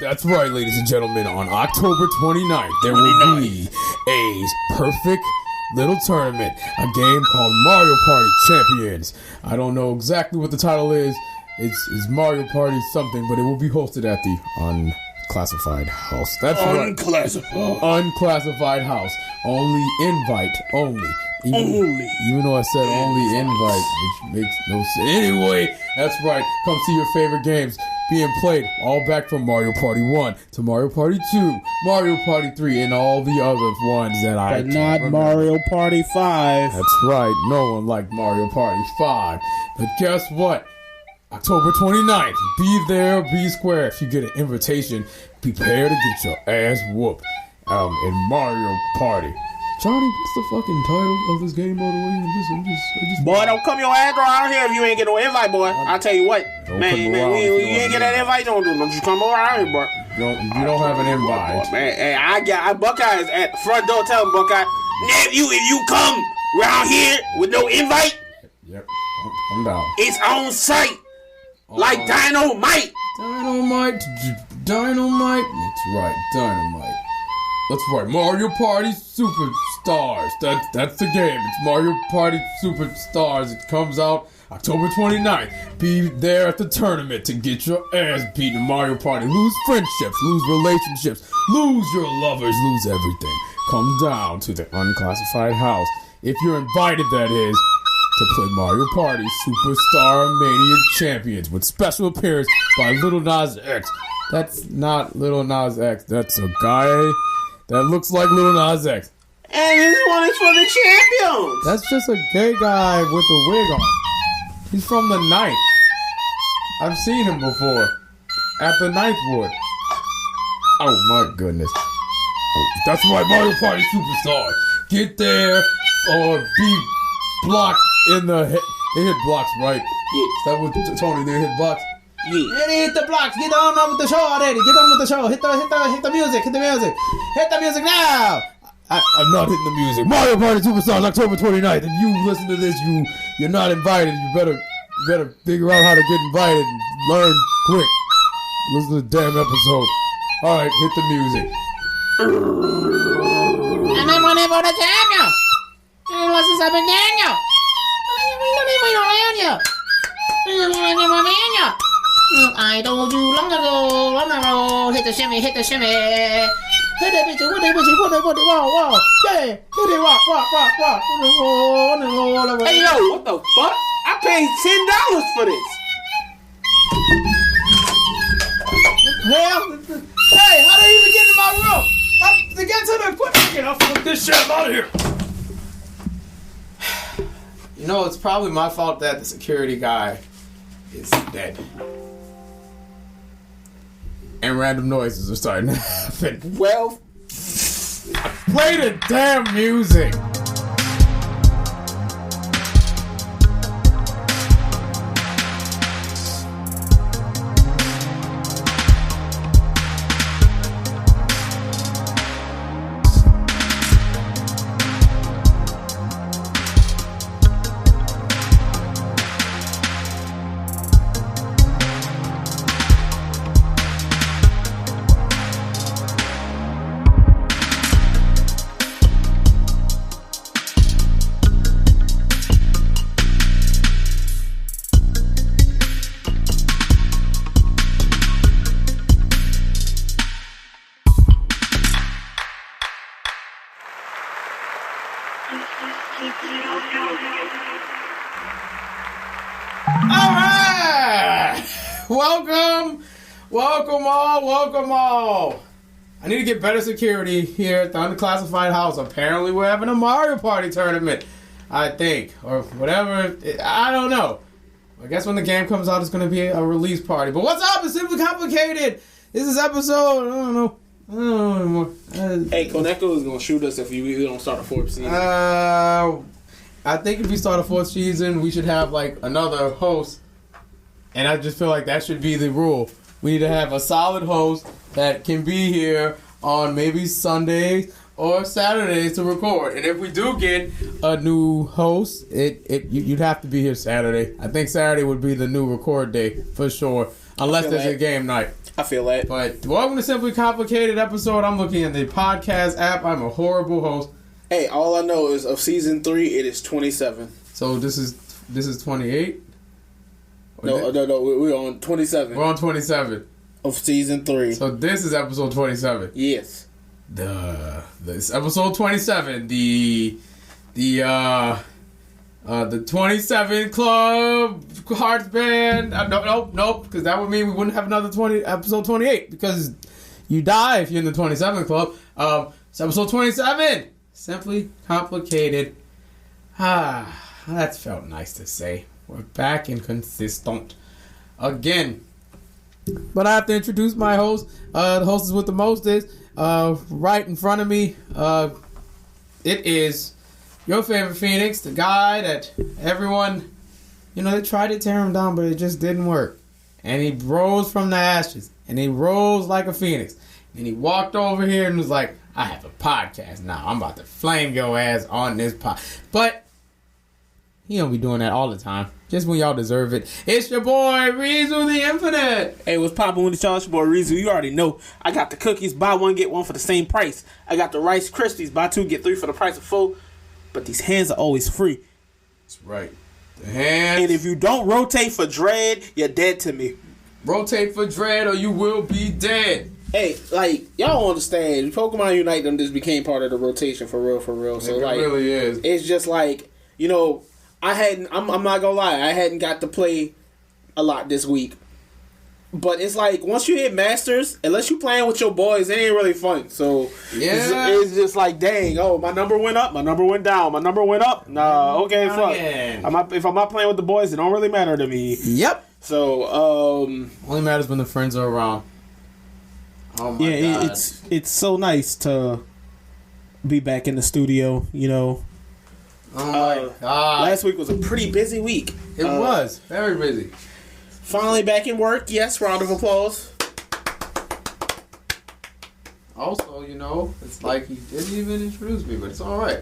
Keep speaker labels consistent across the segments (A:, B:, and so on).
A: That's right, ladies and gentlemen. On October 29th, there will be a perfect little tournament, a game called Mario Party Champions. I don't know exactly what the title is. It's Mario Party something, but it will be hosted at the Unclassified House. That's
B: Unclassified.
A: Right. Unclassified House. Only invite. Only. Even though I said only invite, which makes no sense. Anyway, that's right. Come see your favorite games being played, all back from Mario Party 1 to Mario Party 2, Mario Party 3, and all the other ones that I
B: But not remember. Mario Party 5.
A: That's right. No one liked Mario Party 5. But guess what? October 29th. Be there, be square. If you get an invitation, prepare to get your ass whooped in Mario Party. Johnny, what's the fucking title of this game, by the way? I just
B: boy, don't come your ass around here if you ain't get no invite, boy. I'll tell you what. Man, you ain't get that invite, don't you come around here, boy.
A: You don't have an invite.
B: Man, hey, I Buckeye is at the front door telling Buckeye, nephew, if you come around here with no invite,
A: yep, I'm down.
B: It's on site. Like dynamite.
A: Dynamite. That's right, dynamite. That's right, Mario Party Superstars. That's the game. It's Mario Party Superstars. It comes out October 29th. Be there at the tournament to get your ass beaten in Mario Party. Lose friendships, lose relationships, lose your lovers, lose everything. Come down to the Unclassified House. If you're invited, that is, to play Mario Party Superstar Mania Champions with special appearance by Lil Nas X. That's not Lil Nas X. That's a guy that looks like Lil Nas X.
B: And this one is for the champions.
A: That's just a gay guy with a wig on. He's from the 9th. I've seen him before. At the 9th Ward. Oh my goodness. Oh, that's right, Mario Party Superstar. Get there or be blocked in the head. They hit blocks, right?
B: Yeah.
A: That was Tony, they hit blocks?
B: Yeah.
C: They hit the blocks. Get on with the show already. Get on with the show. Hit the music. Hit the music. Hit the music now.
A: I'm not hitting the music. Mario Party Superstars, October 29th. If you listen to this, you're not invited. You better figure out how to get invited and learn quick. Listen to the damn episode. Alright, hit the music.
C: And I'm running for the champion. And what's this up in Daniel? I told you long ago, hit the shimmy. Hit the bitch, whoa, yeah, hit it, walk.
B: Hey, yo, what the fuck? I paid $10 for this.
C: Hell, hey, how did I even get in my room? To get to the equipment, get off of this shit, I'm out of here. You know, it's probably my fault that the security guy is dead.
A: And random noises are starting to happen.
B: Well,
A: Play the damn music. Welcome all. I need to get better security here at the Unclassified House. Apparently we're having a Mario Party tournament, I think, or whatever. I don't know. I guess when the game comes out, it's going to be a release party. But what's up? It's Simply Complicated. This is episode, I don't know anymore.
B: Hey, Koneko is going to shoot us if we don't start a 4th season.
A: I think if we start a 4th season, we should have like another host. And I just feel like that should be the rule. We need to have a solid host that can be here on maybe Sundays or Saturdays to record. And if we do get a new host, you'd have to be here Saturday. I think Saturday would be the new record day for sure, unless there's a game night.
B: I feel that.
A: But welcome to Simply Complicated episode. I'm looking at the podcast app. I'm a horrible host.
B: Hey, all I know is of season 3, it is 27.
A: So this is 28?
B: No, we're on 27.
A: We're on 27.
B: Of season 3.
A: So this is episode 27.
B: Yes.
A: This episode 27. The 27 Club Hearts Band. Nope. Because that would mean we wouldn't have another episode 28. Because you die if you're in the 27 Club. It's episode 27. Simply Complicated. That's felt nice to say. We're back and consistent again. But I have to introduce my host. The host is with the mostest. Right in front of me, it is your favorite Phoenix, the guy that everyone, they tried to tear him down, but it just didn't work. And he rose from the ashes, and he rose like a phoenix. And he walked over here and was like, I have a podcast now. I'm about to flame your ass on this pod. But he don't be doing that all the time. Just when y'all deserve it. It's your boy, Reezu the Infinite.
B: Hey, what's poppin' with the y'all? It's your boy, Reezu. You already know. I got the cookies, buy one, get one for the same price. I got the Rice Krispies, buy 2, get 3 for the price of 4. But these hands are always free.
A: That's right. The hands.
B: And if you don't rotate for dread, you're dead to me.
A: Rotate for dread or you will be dead.
B: Hey, y'all don't understand. Pokemon Unite them just became part of the rotation for real. So,
A: it really is.
B: It's just I'm not gonna lie, I hadn't got to play a lot this week. But it's like, once you hit Masters, unless you playing with your boys, it ain't really fun. So,
A: yeah.
B: it's just like, dang, my number went up, my number went down, my number went up. Nah, okay, fuck. If I'm not playing with the boys, it don't really matter to me.
A: Yep.
B: So,
A: only matters when the friends are around. Oh my God.
B: it's so nice to be back in the studio,
A: Oh my God.
B: Last week was a pretty busy week.
A: It was. Very busy.
B: Finally back in work. Yes, round of applause.
A: Also, it's like he didn't even introduce me, but it's alright.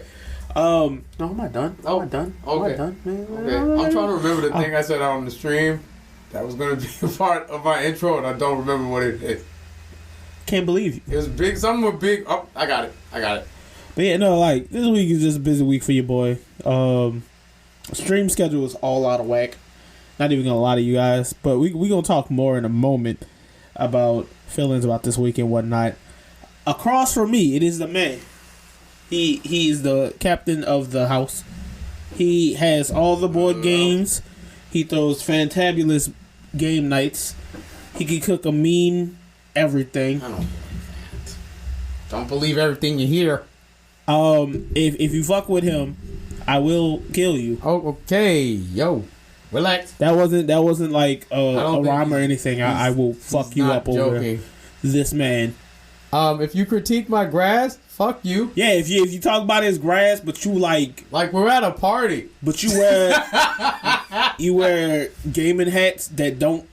B: No, I'm not done.
A: Oh,
B: I'm not done.
A: Okay.
B: I'm not done, man.
A: Okay. I'm trying to remember the thing I said out on the stream. That was going to be a part of my intro, and I don't remember what it is.
B: Can't believe you.
A: It was big. Something with big. Oh, I got it.
B: But yeah, no, this week is just a busy week for your boy. Stream schedule is all out of whack. Not even gonna lie to you guys, but we gonna talk more in a moment about feelings about this week and whatnot. Across from me, it is the man. He is the captain of the house. He has all the board games. He throws fantabulous game nights. He can cook a mean everything.
A: I don't believe everything you hear.
B: If you fuck with him, I will kill you.
A: Oh, okay, yo, relax.
B: That wasn't like a rhyme or anything. I will fuck you up over this man.
A: If you critique my grass, fuck you.
B: Yeah, if you talk about his grass, but you like
A: we're at a party,
B: but you wear gaming hats that don't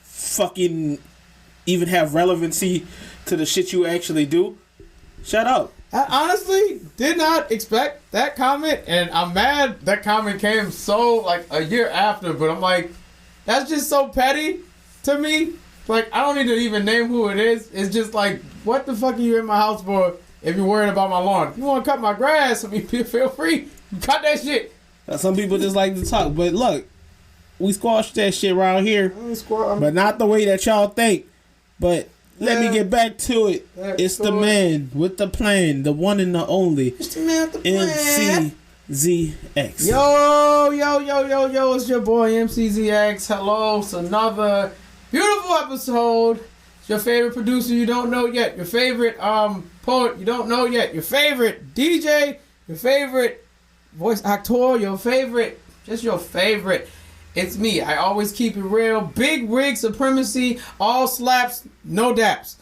B: fucking even have relevancy to the shit you actually do. Shut up.
A: I honestly did not expect that comment, and I'm mad that comment came so a year after, but I'm like, that's just so petty to me. I don't need to even name who it is. It's just what the fuck are you in my house for if you're worried about my lawn? If you want to cut my grass, feel free. Cut that shit.
B: Some people just like to talk, but look, we squashed that shit around here, but not the way that y'all think. But let me get back to it. It's the man with the plan, the one and the only.
A: It's the man with the plan.
B: MCZX.
A: Yo, it's your boy MCZX. Hello, it's another beautiful episode. It's your favorite producer you don't know yet. Your favorite poet you don't know yet. Your favorite DJ. Your favorite voice actor. Your favorite. It's me. I always keep it real. Big rig supremacy. All slaps. No daps.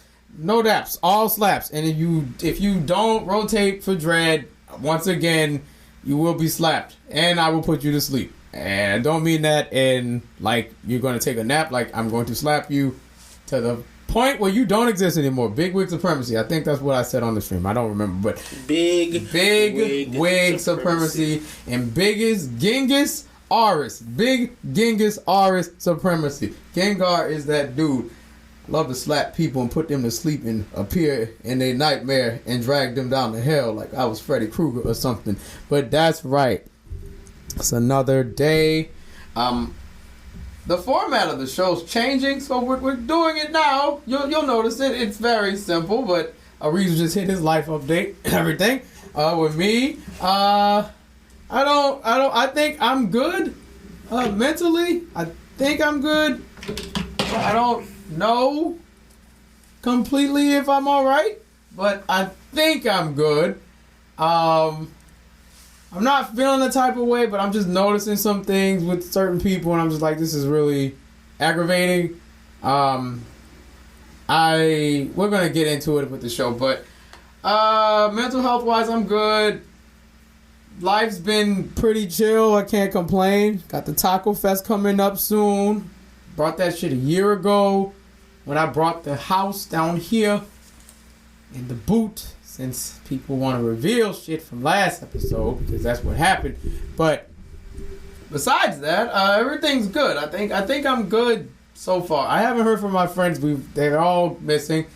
A: All slaps. And if you don't rotate for dread, once again, you will be slapped. And I will put you to sleep. And I don't mean that in you're going to take a nap. I'm going to slap you to the point where you don't exist anymore. Big wig supremacy. I think that's what I said on the stream. I don't remember. But big wig supremacy. And biggest Genghis Aris. Big Genghis Aris supremacy. Gengar is that dude. love to slap people and put them to sleep and appear in their nightmare and drag them down to hell like I was Freddy Krueger or something. But that's right. It's another day. The format of the show's changing, so we're doing it now. You'll notice it. It's very simple, but Reeves just hit his life update and everything. With me, I think I'm good. Mentally, I think I'm good. I don't know completely if I'm alright, but I think I'm good. I'm not feeling the type of way, but I'm just noticing some things with certain people, and I'm just like, this is really aggravating. We're gonna get into it with the show, but mental health wise, I'm good. Life's been pretty chill. I can't complain. Got the Taco Fest coming up soon. Brought that shit a year ago when I brought the house down here in the boot, since people want to reveal shit from last episode, because that's what happened. But besides that, everything's good. I think I'm good so far. I haven't heard from my friends. They're all missing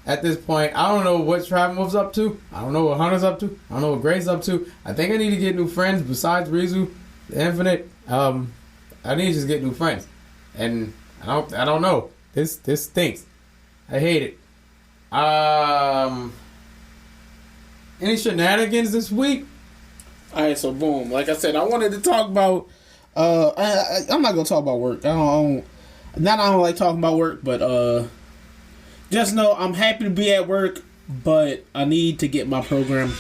A: at this point. I don't know what Travel's up to. I don't know what Hunter's up to. I don't know what Gray's up to. I think I need to get new friends besides Rizu, the Infinite. I need to just get new friends. And I don't know. This stinks. I hate it. Any shenanigans this week?
B: Alright, so boom. Like I said, I wanted to talk about I'm not gonna talk about work. I don't like talking about work, but just know I'm happy to be at work, but I need to get my program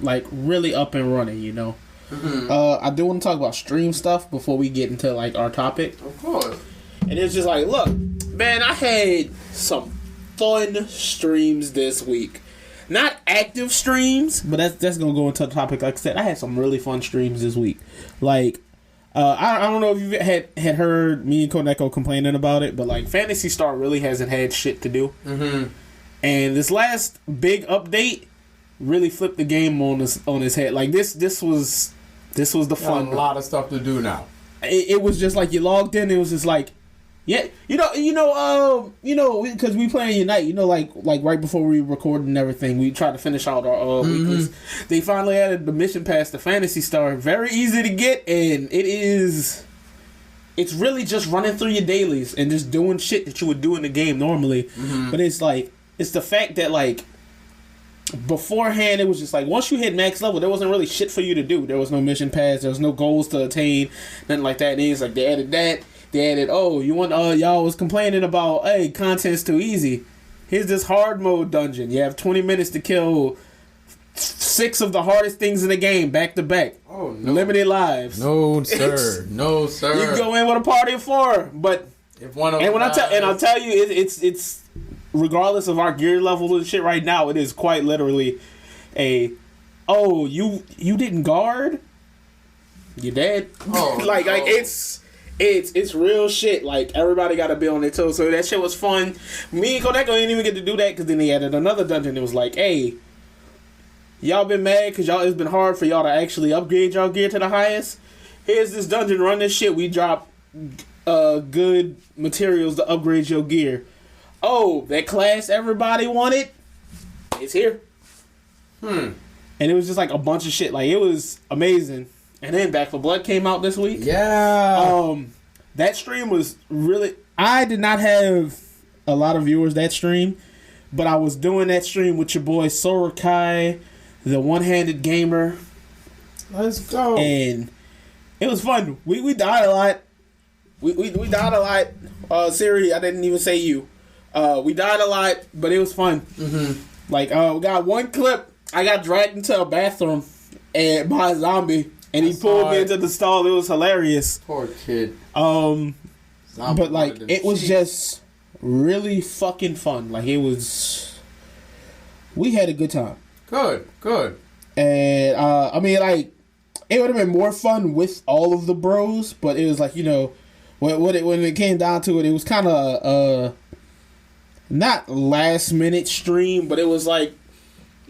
B: like really up and running, you know. Mm-hmm. I do want to talk about stream stuff before we get into like our topic.
A: Of course.
B: And it's just like, look, man, I had some fun streams this week. Not active streams, but that's gonna go into the topic. Like I said, I had some really fun streams this week. Like, I don't know if you had heard me and Koneko complaining about it, but like Phantasy Star really hasn't had shit to do. Mm-hmm. And this last big update really flipped the game on his head. Like this was the fun.
A: A lot of stuff to do now.
B: It was just like you logged in. It was just like, yeah, because we playing Unite. Like right before we recorded and everything, we tried to finish out our weeklies. They finally added the mission pass to Phantasy Star. Very easy to get, and it's really just running through your dailies and just doing shit that you would do in the game normally. Mm-hmm. But it's the fact that like beforehand it was just like once you hit max level, there wasn't really shit for you to do. There was no mission pass. There was no goals to attain, nothing like that. And it's like they added that. They added, y'all was complaining about, hey, content's too easy. Here's this hard mode dungeon. You have 20 minutes to kill 6 of the hardest things in the game back to back. Oh, no. Limited lives.
A: No, sir. No, sir.
B: You can go in with a party of 4, but if one of them I'll tell you, it's regardless of our gear level and shit right now, it is quite literally you didn't guard? You're dead. Oh, like it's real shit. Like, everybody got to be on their toes. So that shit was fun. Me and Koneko didn't even get to do that because then they added another dungeon. It was like, hey, y'all been mad because it's been hard for y'all to actually upgrade y'all gear to the highest. Here's this dungeon. Run this shit. We drop good materials to upgrade your gear. Oh, that class everybody wanted? It's here. And it was just like a bunch of shit. Like, it was amazing. And then Back for Blood came out this week.
A: Yeah.
B: That stream was really... I did not have a lot of viewers that stream, but I was doing that stream with your boy Sorokai, the one-handed gamer.
A: Let's go.
B: And it was fun. We died a lot. We died a lot. Siri, I didn't even say you. We died a lot, but it was fun. Mm-hmm. Like, we got one clip. I got dragged into a bathroom by a zombie. And he pulled me into the stall. It was hilarious.
A: Poor kid.
B: But like it was just really fucking fun. Like it was. We had a good time.
A: Good.
B: And I mean, like it would have been more fun with all of the bros. But it was like when it came down to it, it was kind of not last minute stream, but it was like.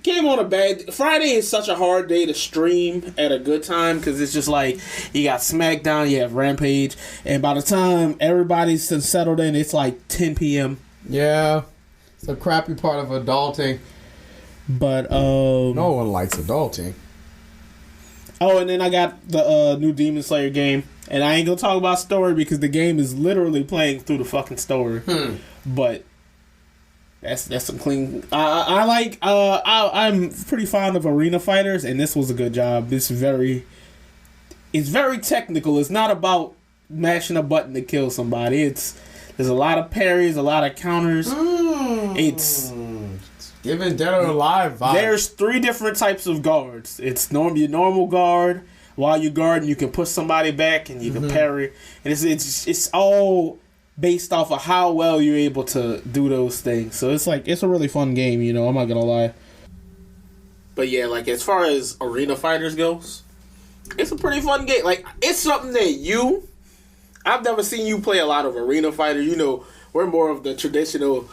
B: Came on a bad... Friday is such a hard day to stream at a good time because it's just like you got SmackDown, you have Rampage, and by the time everybody's settled in, it's like 10 p.m.
A: Yeah. It's a crappy part of adulting.
B: But
A: no one likes adulting.
B: Oh, and then I got the new Demon Slayer game, and I ain't gonna talk about story because the game is literally playing through the fucking story. But that's some clean. I'm pretty fond of arena fighters, and this was a good job. It's very technical. It's not about mashing a button to kill somebody. There's a lot of parries, a lot of counters. It's
A: giving Dead or Alive vibes.
B: There's 3 different types of guards. It's your normal guard. While you're guarding, you can push somebody back and you can parry. And it's all based off of how well you're able to do those things. So it's a really fun game, you know, I'm not gonna lie. But yeah, like as far as arena fighters goes, it's a pretty fun game. Like it's something that I've never seen you play a lot of arena fighter. You know, we're more of the traditional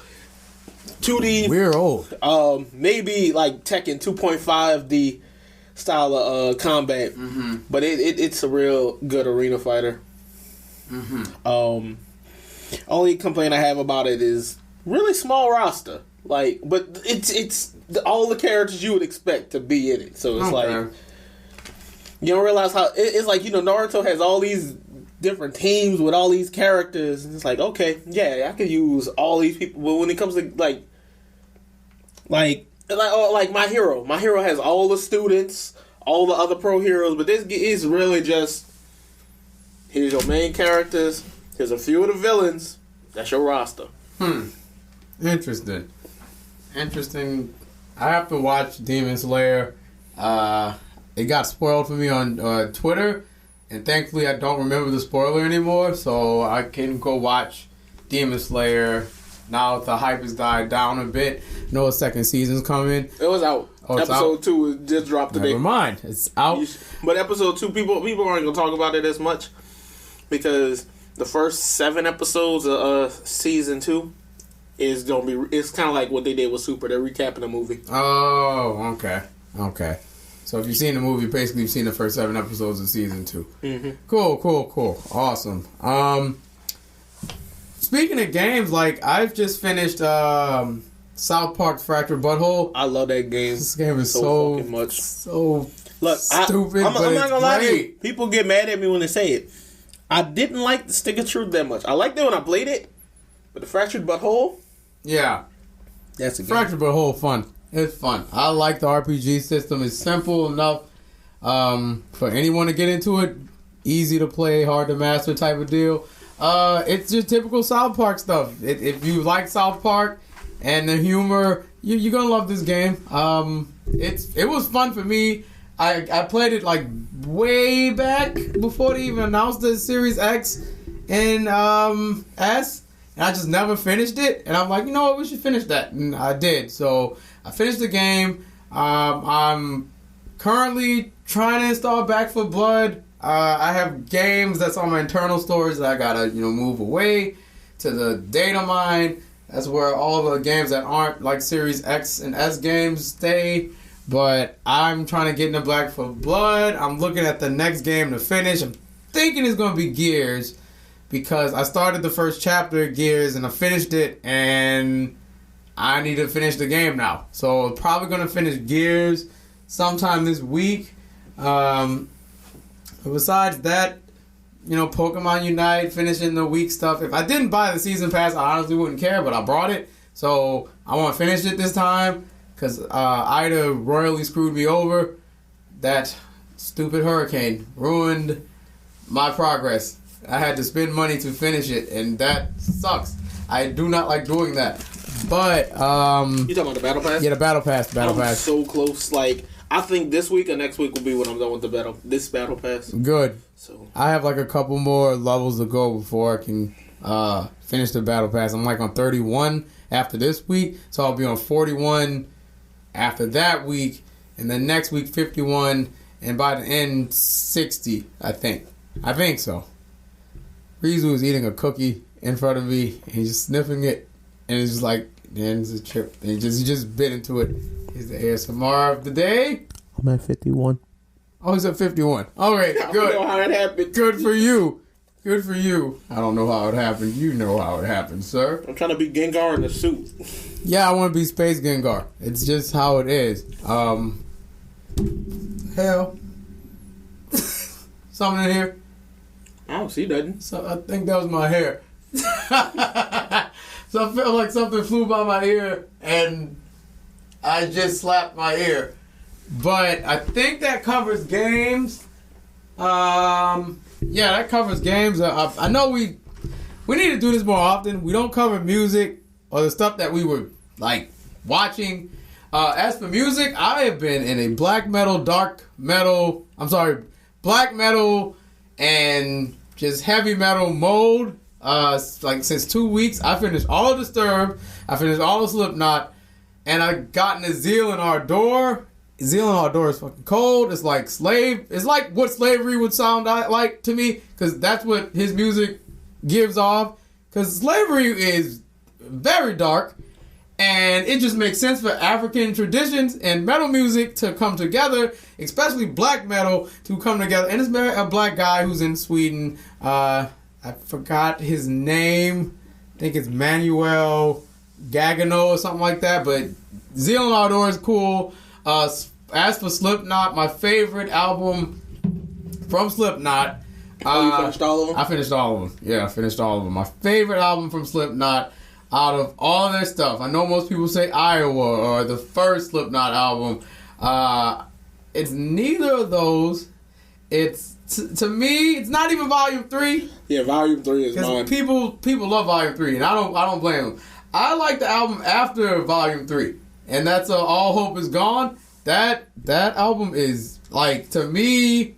B: 2D.
A: We're old.
B: Maybe like Tekken 2.5D style of combat. But it's a real good arena fighter. Only complaint I have about it is really small roster. Like, but it's all the characters you would expect to be in it. So it's like you don't realize how it's like, you know, Naruto has all these different teams with all these characters, and it's like, okay, yeah, I could use all these people. But when it comes to like my hero has all the students, all the other pro heroes, but this is really just here's your main characters. Here's a few of the villains. That's your roster.
A: Interesting. I have to watch Demon Slayer. It got spoiled for me on Twitter, and thankfully I don't remember the spoiler anymore, so I can go watch Demon Slayer now that the hype has died down a bit. No second season's coming.
B: It was out. Episode 2 just dropped today.
A: Never mind. It's out.
B: But episode 2, people aren't going to talk about it as much because the first 7 episodes of season 2 is going to be... It's kind of like what they did with Super. They're recapping the movie.
A: Oh, okay. So if you've seen the movie, basically you've seen the first 7 episodes of season 2. Cool. Awesome. Speaking of games, like, I've just finished South Park Fractured Butthole.
B: I love that game.
A: This game is so
B: fucking much.
A: So
B: Look,
A: stupid,
B: I'm not gonna lie to you.
A: great.
B: People get mad at me when they say it. I didn't like the Stick of Truth that much. I liked it when I played it, but the Fractured Butthole,
A: Yeah.
B: that's a game.
A: Fractured Butthole, fun. It's fun. I like the RPG system. It's simple enough for anyone to get into it. Easy to play, hard to master type of deal. It's just typical South Park stuff. If you like South Park and the humor, you're gonna love this game. It was fun for me. I played it like way back before they even announced the Series X and S, and I just never finished it. And I'm like, you know what, we should finish that, and I did. So I finished the game. I'm currently trying to install Back 4 Blood. I have games that's on my internal storage that I gotta, move away to the data mine. That's where all the games that aren't like Series X and S games stay. But I'm trying to get into Back 4 Blood. I'm looking at the next game to finish. I'm thinking it's gonna be Gears because I started the first chapter of Gears and I finished it, and I need to finish the game now. So probably gonna finish Gears sometime this week. Besides that, Pokemon Unite, finishing the week stuff. If I didn't buy the season pass, I honestly wouldn't care, but I brought it. So I want to finish it this time because Ida royally screwed me over. That stupid hurricane ruined my progress. I had to spend money to finish it, and that sucks. I do not like doing that. But,
B: you talking about the Battle Pass?
A: Yeah, the Battle Pass.
B: I'm so close. Like, I think this week or next week will be when I'm done with this Battle Pass.
A: Good.
B: So
A: I have like a couple more levels to go before I can finish the Battle Pass. I'm like on 31 after this week, so I'll be on 41 after that week, and then next week 51, and by the end 60. I think so. Rizu is eating a cookie in front of me, and he's just sniffing it, and it's just like, then it's a chip, and he just bit into it. Here's the ASMR of the day.
B: I'm at 51.
A: Oh, he's at 51. All right, good.
B: I don't know how it happened.
A: Good for you. Good for you. I don't know how it happened. You know how it happened, sir.
B: I'm trying to be Gengar in a suit.
A: Yeah, I want to be Space Gengar. It's just how it is. Hell. Something in here.
B: I don't see nothing.
A: So I think that was my hair. So I felt like something flew by my ear and I just slapped my ear. But I think that covers games. Yeah, that covers games. I know we need to do this more often. We don't cover music or the stuff that we were like watching. As for music, I have been in a black metal, and just heavy metal mode. Like since 2 weeks, I finished all of Disturbed, I finished all of Slipknot, and I got into Zeal and Ardor. Zeal and Ardor is fucking cold. It's like It's like what slavery would sound like to me, because that's what his music gives off. Because slavery is very dark, and it just makes sense for African traditions and metal music to come together, especially black metal to come together. And it's a black guy who's in Sweden. I forgot his name. I think it's Manuel Gagano or something like that. But Zeal and Ardor is cool. As for Slipknot, my favorite album from Slipknot.
B: You finished all of them?
A: I finished all of them. Yeah, I finished all of them. My favorite album from Slipknot out of all of their stuff. I know most people say Iowa or the first Slipknot album. It's neither of those. It's to me, it's not even Volume 3.
B: Yeah, Volume 3 is mine.
A: People love Volume 3, and I don't blame them. I like the album after Volume 3, and that's All Hope Is Gone. That album is, like, to me,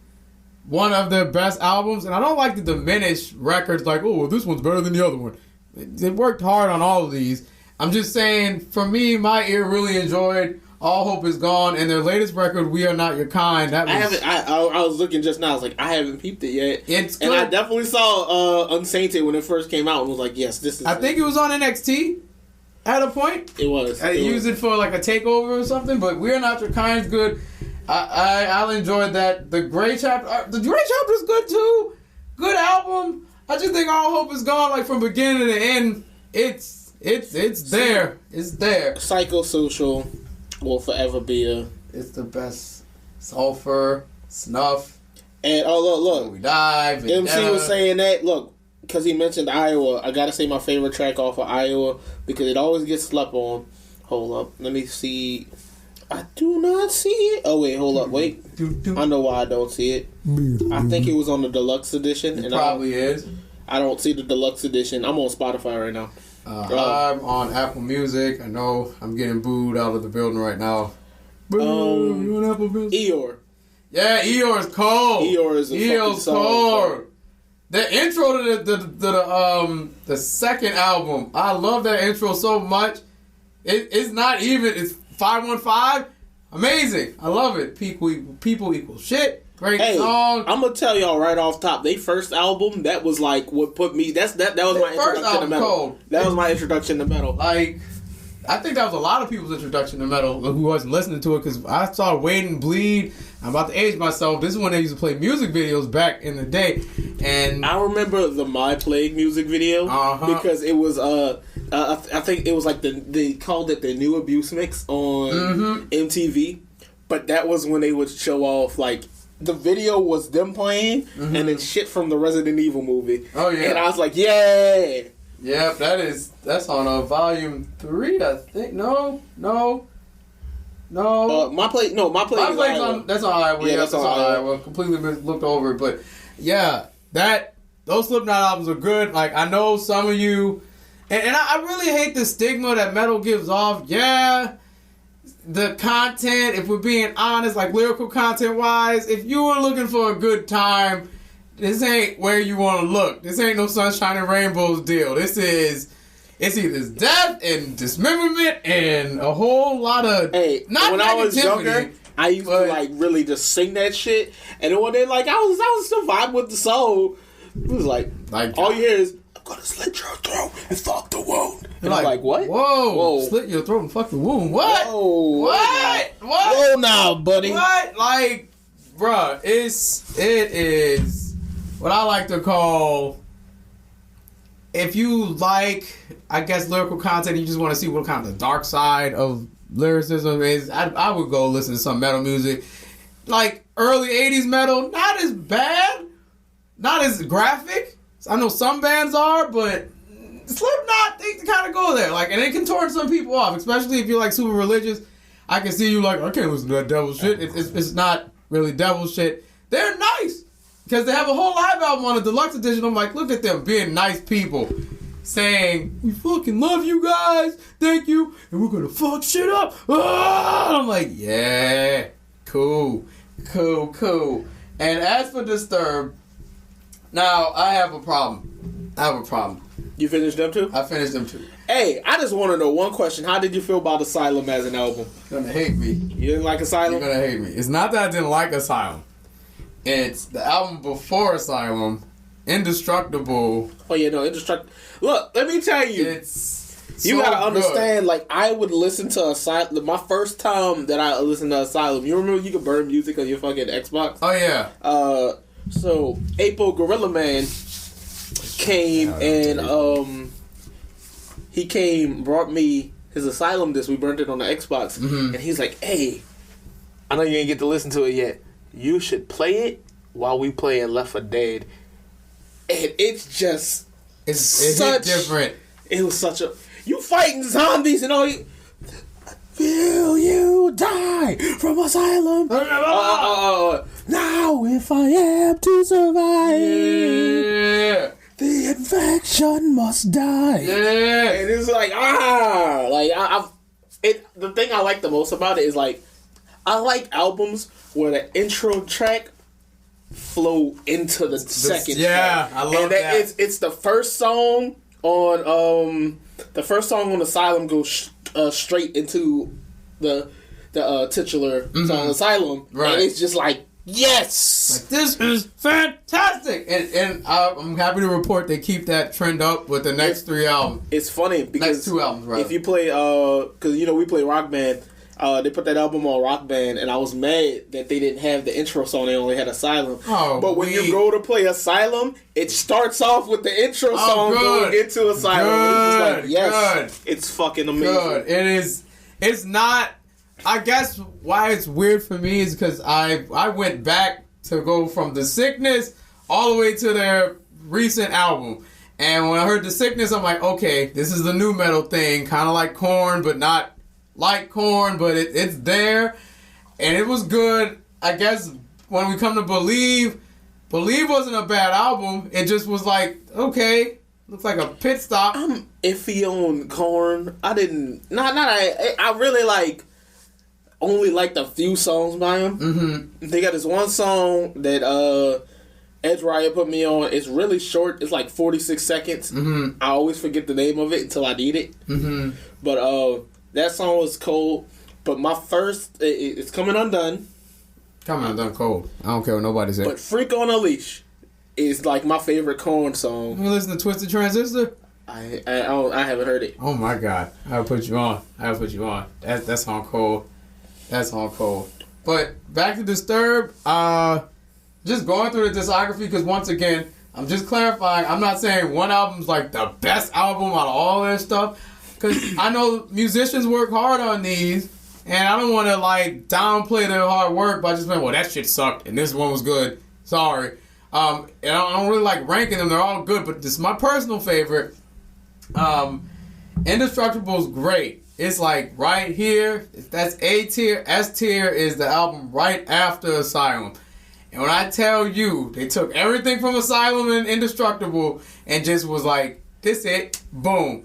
A: one of their best albums, and I don't like to diminish records like, oh, well, this one's better than the other one. They worked hard on all of these. I'm just saying, for me, my ear really enjoyed All Hope Is Gone, and their latest record, We Are Not Your Kind. That was,
B: I was looking just now. I was like, I haven't peeped it yet.
A: It's good.
B: And I definitely saw Unsainted when it first came out and was like, yes, this is
A: I think it was on NXT at a point.
B: It was.
A: I used it for like a takeover or something, but We Are Not Your Kind's good. I enjoyed that. The Gray Chapter is good too. Good album. I just think All Hope Is Gone, like from beginning to end. It's there. It's there.
B: Psychosocial will forever be
A: It's the best. Sulfur, Snuff.
B: And look.
A: We Dive.
B: MC was saying that. Look, because he mentioned Iowa, I gotta say my favorite track off of Iowa because it always gets slept on. Hold up, let me see. I do not see it. Oh wait, hold up, wait. I know why I don't see it. I think it was on the deluxe edition.
A: It probably is.
B: I don't see the deluxe edition. I'm on Spotify right now.
A: I'm on Apple Music. I know I'm getting booed out of the building right now. You on Apple Music?
B: Eeyore.
A: Yeah, Eeyore's cold.
B: Eeyore is a fucking
A: cold. The intro to the second album, I love that intro so much. It's not even. It's 515. Amazing. I love it. People equal shit. Great song.
B: I'm gonna tell y'all right off top. They first album, that was like what put me. That was my introduction to metal.
A: Cold.
B: That was my introduction to metal.
A: Like, I think that was a lot of people's introduction to metal who wasn't listening to it, because I saw Wade and Bleed. I'm about to age myself. This is when they used to play music videos back in the day, and
B: I remember the My Plague music video because it was I think it was like they called it the New Abuse mix on MTV, but that was when they would show off like. The video was them playing and then shit from the Resident Evil movie.
A: Oh yeah,
B: and I was like, yeah.
A: Yep, that's on Volume 3, I think. No.
B: My Plague is
A: on. That's on Iowa. Yeah, that's on Iowa. Completely looked over it, but yeah, those Slipknot albums are good. Like, I know some of you, and I really hate the stigma that metal gives off. Yeah. The content, if we're being honest, like lyrical content wise, if you were looking for a good time, this ain't where you want to look. This ain't no sunshine and rainbows deal. It's either death and dismemberment and a whole lot of not
B: when
A: negativity.
B: I was younger, I used to like really just sing that shit, and then one day like I was still vibing with the soul. It was like all you hear is I'm gonna slit your throat and fuck the wound. And I'm like, what?
A: Whoa. Slit your throat and fuck the wound. What?
B: Whoa.
A: What?
B: Whoa now, buddy.
A: What? Like, bruh, it is what I like to call, if you like, I guess, lyrical content, you just want to see what kind of the dark side of lyricism is, I would go listen to some metal music. Like early 80s metal, not as bad, not as graphic. I know some bands are, but Slipknot, they kind of go there. Like, and it can turn some people off, especially if you're like super religious. I can see you like, I can't listen to that devil shit. It's not really devil shit. They're nice. Because they have a whole live album on a deluxe edition. I'm like, look at them being nice people. Saying, we fucking love you guys. Thank you. And we're going to fuck shit up. Ah! I'm like, yeah. Cool. And as for Disturbed, now I have a problem.
B: You finished them too?
A: I finished them too.
B: Hey, I just want to know one question. How did you feel about Asylum as an album?
A: You're going to hate me.
B: You didn't like Asylum?
A: You're going to hate me. It's not that I didn't like Asylum. It's the album before Asylum, Indestructible.
B: Oh, yeah, no, Indestructible. Look, let me tell you.
A: It's
B: you
A: so
B: gotta understand,
A: good.
B: like, I would listen to Asylum. My first time that I listened to Asylum, you remember you could burn music on your fucking Xbox?
A: Oh, yeah.
B: So, Apo Gorilla Man came and, he came, brought me his Asylum disc. We burnt it on the Xbox.
A: Mm-hmm.
B: And he's like, hey, I know you ain't get to listen to it yet. You should play it while we playing Left 4 Dead. And it's just...
A: It's hit different.
B: It was such a... You fighting zombies and all you... Will you die from Asylum? Now if I am to survive...
A: Yeah.
B: The infection must die.
A: Yeah.
B: And it's like, the thing I like the most about it is, like, I like albums where the intro track flow into the second track.
A: I love that.
B: It's the first song on Asylum goes straight into the titular song Asylum,
A: right?
B: And it's just like, yes,
A: like, this is fantastic, and I'm happy to report they keep that trend up with the next 3 albums.
B: It's funny because
A: next 2 albums, right?
B: If you play, because we play Rock Band. They put that album on Rock Band, and I was mad that they didn't have the intro song. They only had Asylum. But when you go to play Asylum, it starts off with the intro song going into Asylum. It's just like, yes, it's fucking amazing.
A: Good. It is. It's not. I guess why it's weird for me is because I went back to go from The Sickness all the way to their recent album. And when I heard The Sickness, I'm like, okay, this is the new metal thing. Kind of like Korn, but not like Korn, but it's there, and it was good. I guess when we come to Believe wasn't a bad album. It just was like, okay, looks like a pit stop.
B: I'm iffy on Korn. I really only liked a few songs by him. Mm-hmm. They got this one song that Edge Riot put me on. It's really short. It's like 46 seconds. Mm-hmm. I always forget the name of it until I need it. Mm-hmm. But that song was cold, but my first... It's Coming Undone.
A: Coming Undone cold. I don't care what nobody says.
B: But Freak on a Leash is like my favorite Korn song.
A: You listen to Twisted Transistor?
B: I haven't heard it.
A: Oh my god. I'll put you on. That song cold. That song cold. But back to Disturbed. Just going through the discography, because once again, I'm just clarifying. I'm not saying one album's like the best album out of all their stuff. Because I know musicians work hard on these, and I don't want to like downplay their hard work by just saying, well, that shit sucked and this one was good. Sorry. And I don't really like ranking them. They're all good, but this is my personal favorite. Indestructible is great. It's like right here. That's A tier. S tier is the album right after Asylum. And when I tell you, they took everything from Asylum and Indestructible and just was like, this it, boom.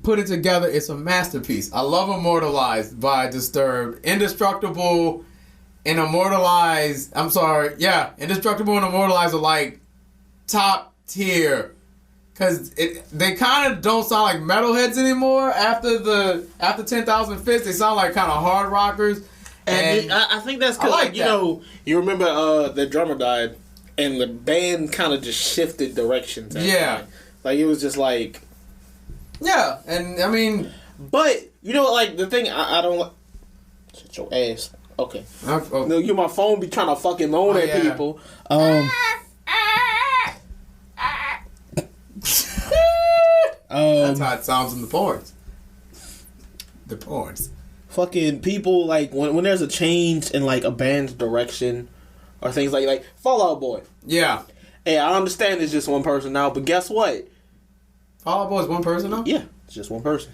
A: Put it together. It's a masterpiece. I love Immortalized by Disturbed. Indestructible and Immortalized. Indestructible and Immortalized are like top tier. Because they kind of don't sound like metalheads anymore. After 10,000 Fists, they sound like kind of hard rockers. And
B: I think that's because, you remember the drummer died, and the band kind of just shifted directions.
A: Yeah.
B: Like, it was just like...
A: Yeah, and I mean...
B: But, the thing I don't like... Shut your ass. Okay. No, my phone be trying to fucking moan at people.
A: That's how it sounds in the porns. The porns.
B: Fucking people, like, when there's a change in, like, a band's direction or things like Fall Out Boy.
A: Yeah.
B: Hey, I understand it's just one person now, but guess what?
A: Fall Out Boy's one person now?
B: Yeah, it's just one person.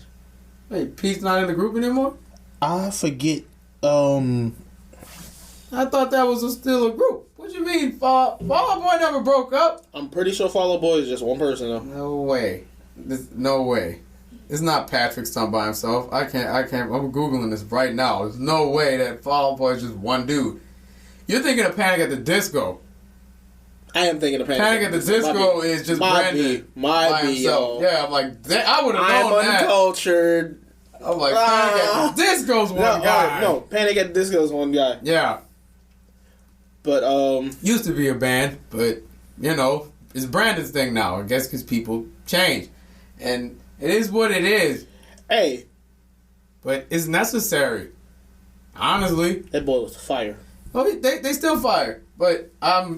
A: Wait, Pete's not in the group anymore?
B: I forget,
A: I thought that was still a group. What you mean? Fall Out Boy never broke up?
B: I'm pretty sure Fall Out Boy is just one person though.
A: No way. No way. It's not Patrick's son by himself. I can't. I'm Googling this right now. There's no way that Fall Out Boy is just one dude. You're thinking of Panic at the Disco.
B: I am thinking of
A: Panic at the Disco is just Brandon by himself. Yeah, I'm like, I would have known that.
B: I'm uncultured.
A: I'm like, Panic at the Disco's one guy.
B: No, Panic at the Disco's one guy.
A: Yeah.
B: But,
A: used to be a band, but, you know, it's Brandon's thing now. I guess because people change. And it is what it is.
B: Hey.
A: But it's necessary. Honestly.
B: That boy was fire.
A: Well, they still fire. But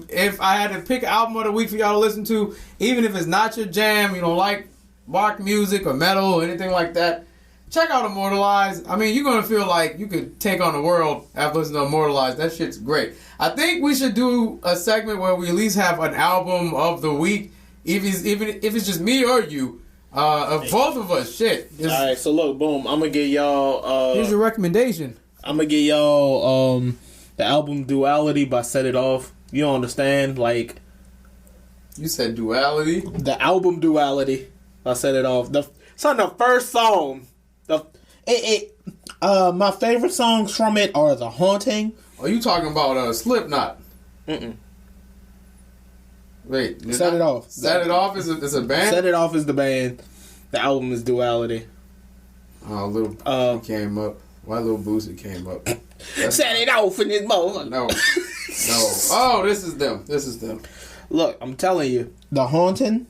A: if I had to pick an album of the week for y'all to listen to, even if it's not your jam, you don't like rock music or metal or anything like that, check out Immortalized. I mean, you're going to feel like you could take on the world after listening to Immortalized. That shit's great. I think we should do a segment where we at least have an album of the week, even if it's just me or you, of both of us. Shit.
B: All right, so look, boom. I'm going to get y'all...
A: here's your recommendation.
B: I'm going to get y'all the album Duality by Set It Off. You don't understand, like...
A: You said Duality?
B: The album Duality by Set It Off. The first song... my favorite songs from it are The Haunting.
A: Are you talking about Slipknot?
B: Mm-mm.
A: Wait.
B: Set It Off.
A: Set It Off is a band?
B: Set It Off is the band. The album is Duality.
A: Oh, Little Boosie came up. Why Little Boosie came up?
B: Set it off in this motherfucker.
A: No. Oh, this is them.
B: Look, I'm telling you. The Haunting.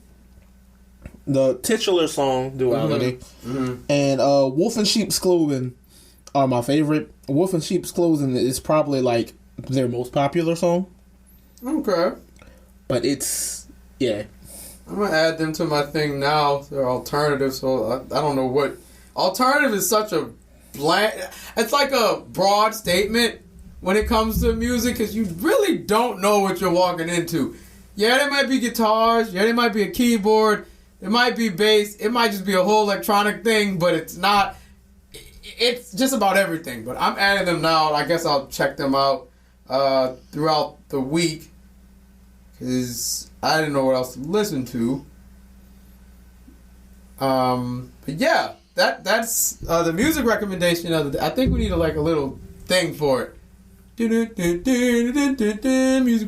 B: The titular song, Duality.
A: Mm-hmm.
B: And Wolf in Sheep's Clothing are my favorite. Wolf in Sheep's Clothing is probably like their most popular song.
A: Okay.
B: But it's, yeah.
A: I'm going to add them to my thing now. They're alternative, so I don't know what... Alternative is such a bland... It's like a broad statement when it comes to music because you really don't know what you're walking into. Yeah, there might be guitars. Yeah, there might be a keyboard. It might be bass. It might just be a whole electronic thing, but it's not... It's just about everything. But I'm adding them now. I guess I'll check them out throughout the week because I didn't know what else to listen to. But yeah, that's the music recommendation of the day. I think we need a little thing for it. Music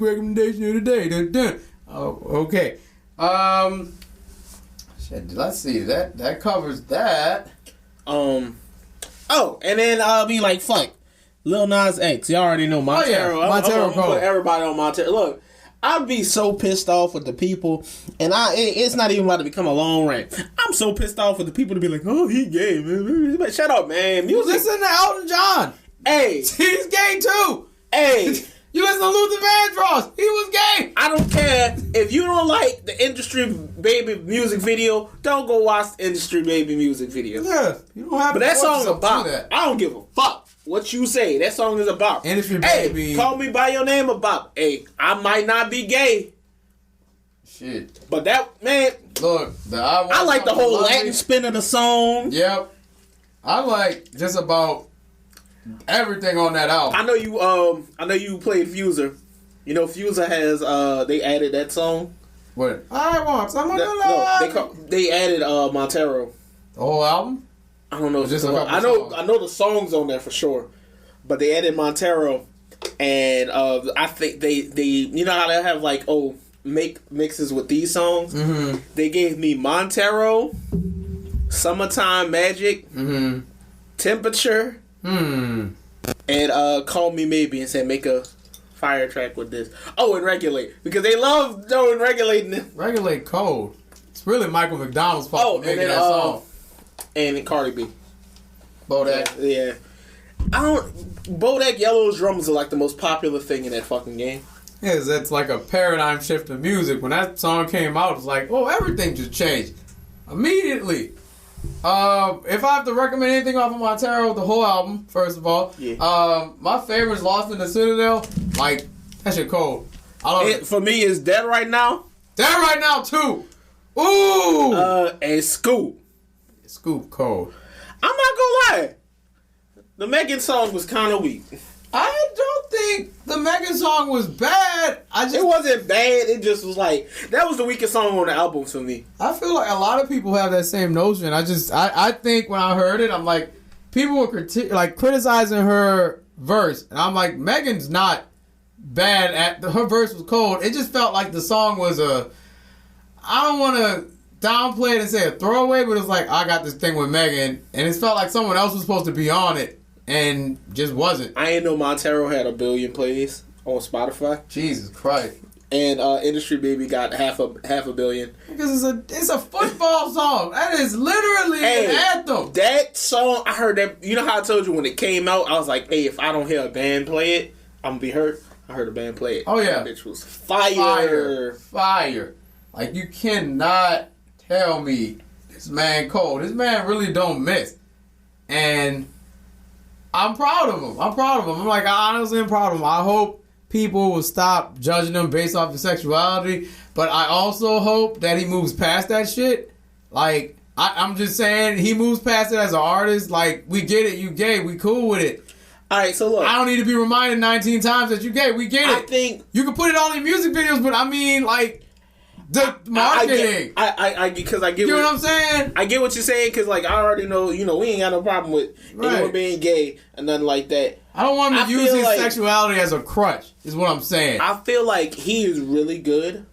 A: recommendation of the day. Oh, okay. Let's see. That covers that.
B: Oh, and then I'll be like, fuck. Lil Nas X. You already know Montero.
A: Oh, yeah. Montero,
B: I'm put everybody on Montero. Look, I'd be so pissed off with the people, and it's not even about to become a long rant. I'm so pissed off with the people to be like, oh, he gay, man. But shut up, man. Music.
A: Listen to Elton John.
B: Hey.
A: He's gay, too.
B: Hey.
A: You listen to Luther Vandross. He was gay.
B: I don't care. If you don't like the Industry Baby music video, don't go watch the Industry Baby music video.
A: Yeah. You don't have
B: but
A: to
B: that song is about
A: that.
B: I don't give a fuck what you say. That song is about.
A: Industry Baby.
B: Hey, call me by your name about. Hey, I might not be gay.
A: Shit.
B: But that, man.
A: Look,
B: I like the whole Latin spin of the song.
A: Yep. I like just about everything on that album.
B: I know you played Fuser. You know Fuser has they added that song.
A: What? I want someone to love.
B: No, they added Montero.
A: The whole album?
B: I don't know.
A: Just a
B: I know the songs on there for sure. But they added Montero, and I think they you know how they have make mixes with these songs.
A: Mm-hmm.
B: They gave me Montero, Summertime Magic,
A: mm-hmm.
B: Temperature.
A: And
B: Call Me Maybe and said make a fire track with this. Oh, and Regulate. Because they love doing regulating it.
A: Regulate Cold. It's really Michael McDonald's fault for making that song.
B: And Cardi B.
A: Bodak.
B: Yeah. Bodak Yellow's drums are like the most popular thing in that fucking game.
A: Yeah, that's like a paradigm shift in music. When that song came out, it was like, oh, everything just changed. Immediately. If I have to recommend anything off of Montero, the whole album, first of all.
B: Yeah.
A: My favorite is Lost in the Citadel. Like, that shit cold. I love it.
B: For me, it's Dead Right Now.
A: Dead Right Now, too. Ooh.
B: And Scoop.
A: Scoop cold.
B: I'm not gonna lie. The Megan song was kind of weak.
A: I don't think the Megan song was bad.
B: It wasn't bad. It just was like, that was the weakest song on the album for me.
A: I feel like a lot of people have that same notion. I think when I heard it, I'm like, people were criticizing her verse, and I'm like, Megan's not bad her verse was cold. It just felt like the song was I don't want to downplay it and say a throwaway, but it's like, I got this thing with Megan, and it felt like someone else was supposed to be on it, and just wasn't.
B: I ain't know Montero had 1 billion plays on Spotify.
A: Jesus Christ.
B: And Industry Baby got half a billion.
A: Because it's a football song. That is literally an anthem.
B: That song, I heard that. You know how I told you when it came out, I was like, hey, if I don't hear a band play it, I'm going to be hurt. I heard a band play it.
A: Oh, yeah.
B: That bitch was fire.
A: Fire. Like, you cannot tell me this man cold. This man really don't miss. And I'm proud of him. I'm like, I honestly am proud of him. I hope people will stop judging him based off of sexuality. But I also hope that he moves past that shit. Like, I'm just saying, he moves past it as an artist. Like, we get it. You gay. We cool with it.
B: All right, so look.
A: I don't need to be reminded 19 times that you gay. We get it.
B: I think
A: you can put it all in music videos, but I mean, like, the marketing.
B: I get
A: you know what I'm saying?
B: I get what you're saying because, like, I already know, we ain't got no problem with anyone being gay and nothing like that.
A: I don't want him to use his sexuality as a crutch, is what I'm saying.
B: I feel like he is really good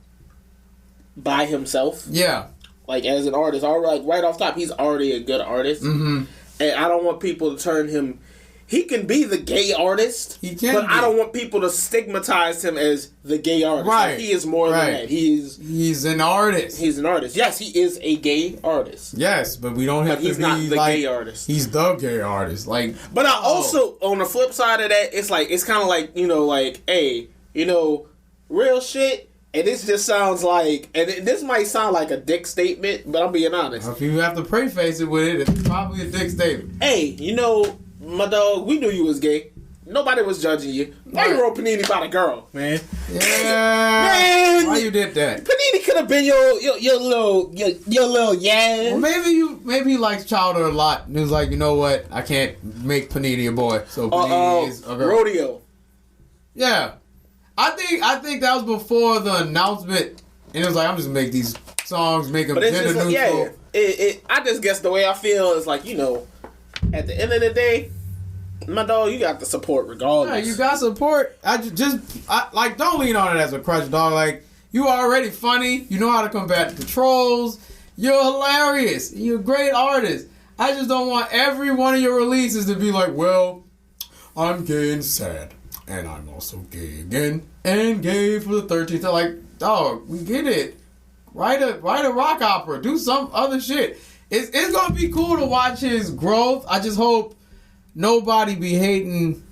B: by himself.
A: Yeah.
B: Like, as an artist. Right off top, he's already a good artist.
A: Mm-hmm.
B: And I don't want people to turn him... He can be the gay artist, but I don't want people to stigmatize him as the gay artist.
A: Right.
B: Like, he is more than that.
A: He's an artist.
B: He's an artist. Yes, he is a gay artist.
A: Yes, but we don't have to be
B: not the gay artist.
A: He's the gay artist. Like,
B: but I also, on the flip side of that, it's kind of like, hey, real shit. And this just sounds like, and this might sound like a dick statement, but I'm being honest.
A: If you have to preface it with it, it's probably a dick statement.
B: Hey, my dog, we knew you was gay. Nobody was judging you. Why you wrote Panini about a girl, man?
A: Yeah,
B: man.
A: Why you did that?
B: Panini could have been your little
A: Well, maybe he likes Chowder a lot. And he was like, you know what? I can't make Panini a boy, so Panini is a girl.
B: Rodeo.
A: Yeah, I think that was before the announcement, and it was like, I'm just gonna make these songs, make them gender neutral.
B: I just guess the way I feel is like, at the end of the day, my dog, you got the support regardless.
A: Yeah, you got support. Don't lean on it as a crutch, dog. Like, you already funny. You know how to combat the trolls. You're hilarious. You're a great artist. I just don't want every one of your releases to be like, well, I'm gay and sad. And I'm also gay again. And gay for the 13th. Like, dog, we get it. Write a rock opera. Do some other shit. It's going to be cool to watch his growth. I just hope nobody be hating.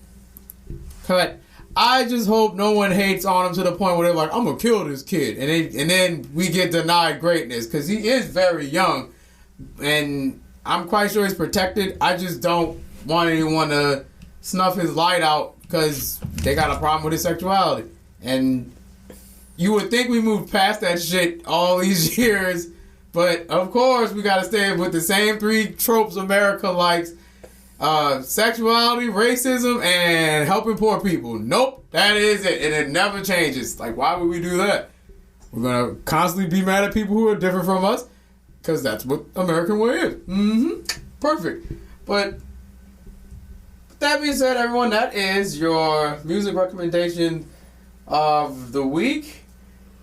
A: I just hope no one hates on him to the point where they're like, I'm going to kill this kid. And then we get denied greatness. Because he is very young. And I'm quite sure he's protected. I just don't want anyone to snuff his light out because they got a problem with his sexuality. And you would think we moved past that shit all these years. But, of course, we got to stay with the same 3 tropes America likes. Sexuality, racism, and helping poor people. Nope, that is it. And it never changes. Like, why would we do that? We're going to constantly be mad at people who are different from us. Because that's what American way is. Mm-hmm. Perfect. But, that being said, everyone, that is your music recommendation of the week.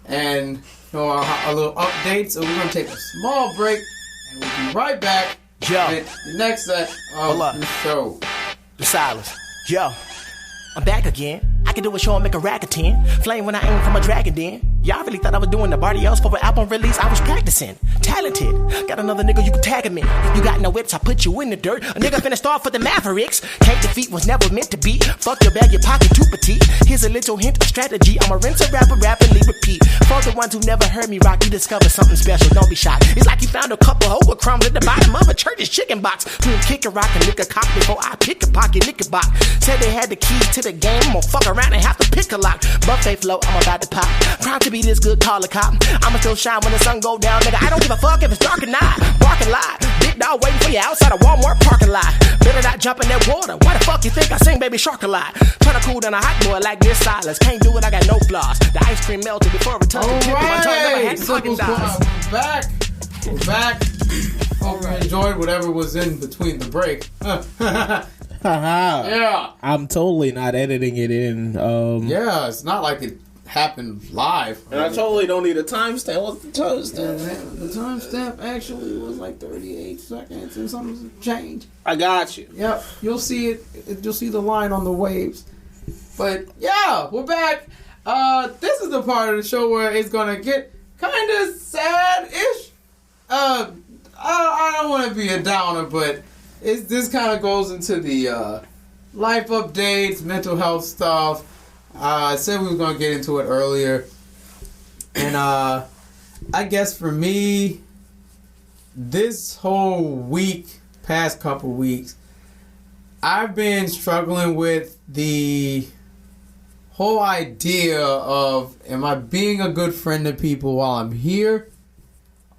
A: And... a little update, so we're going to take a small break, and we'll be right back with the next set of the show.
D: The Silas. Yo, I'm back again. I can do a show and make a rack of 10. Flame when I aim from a dragon den. Y'all really thought I was doing the Bartios for an album release? I was practicing. Talented. Got another nigga you can tag me. You got no wits, I put you in the dirt. A nigga finna start for the Mavericks. Can't defeat was never meant to be. Fuck your bag, your pocket too petite. Here's a little hint of strategy. I'ma rinse a rapper, rapidly repeat. For the ones who never heard me rock, you discover something special, don't be shocked. It's like you found a couple hover crumbs at the bottom of a church's chicken box. Kick a rock and lick a cock before I pick a pocket, lick a box. Said they had the keys to the game, I'm gonna fuck around and have to pick a lock. Buffet flow, I'm about to pop. Proud to be this good, call a cop. I'ma still shine when the sun go down, nigga. I don't give a fuck if it's dark or not. Bark and lie. Big dog waiting for you outside a Walmart parking lot. Better not jump in that water. Why the fuck you think I sing Baby Shark a lot? Tryna cool down a hot boy like this Silas. Can't do it, I got no flaws. The ice cream melted before it touched the tip. My tongue never had fucking dies.
A: We're back. Hope you enjoyed whatever was in between the break. Yeah.
B: I'm totally not editing it in.
A: Yeah, it's not like it happened live.
B: And I totally don't need a timestamp. What's the timestamp?
A: The timestamp actually was like 38 seconds and something change.
B: I got you.
A: Yep, you'll see it. You'll see the line on the waves. But yeah, we're back. This is the part of the show where it's gonna get kind of sad-ish. I don't want to be a downer, but this kind of goes into the life updates, mental health stuff. I said we were going to get into it earlier. And I guess for me, this whole week, past couple weeks, I've been struggling with the whole idea of, am I being a good friend to people while I'm here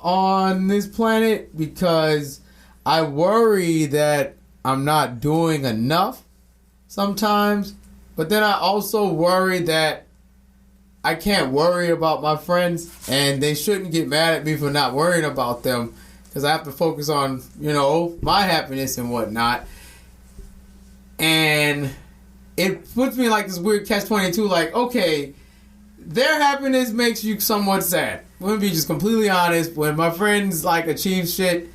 A: on this planet? Because I worry that I'm not doing enough sometimes. But then I also worry that I can't worry about my friends, and they shouldn't get mad at me for not worrying about them, because I have to focus on, my happiness and whatnot. And it puts me like this weird catch-22, like, okay, their happiness makes you somewhat sad. I'm going to be just completely honest. When my friends, achieve shit,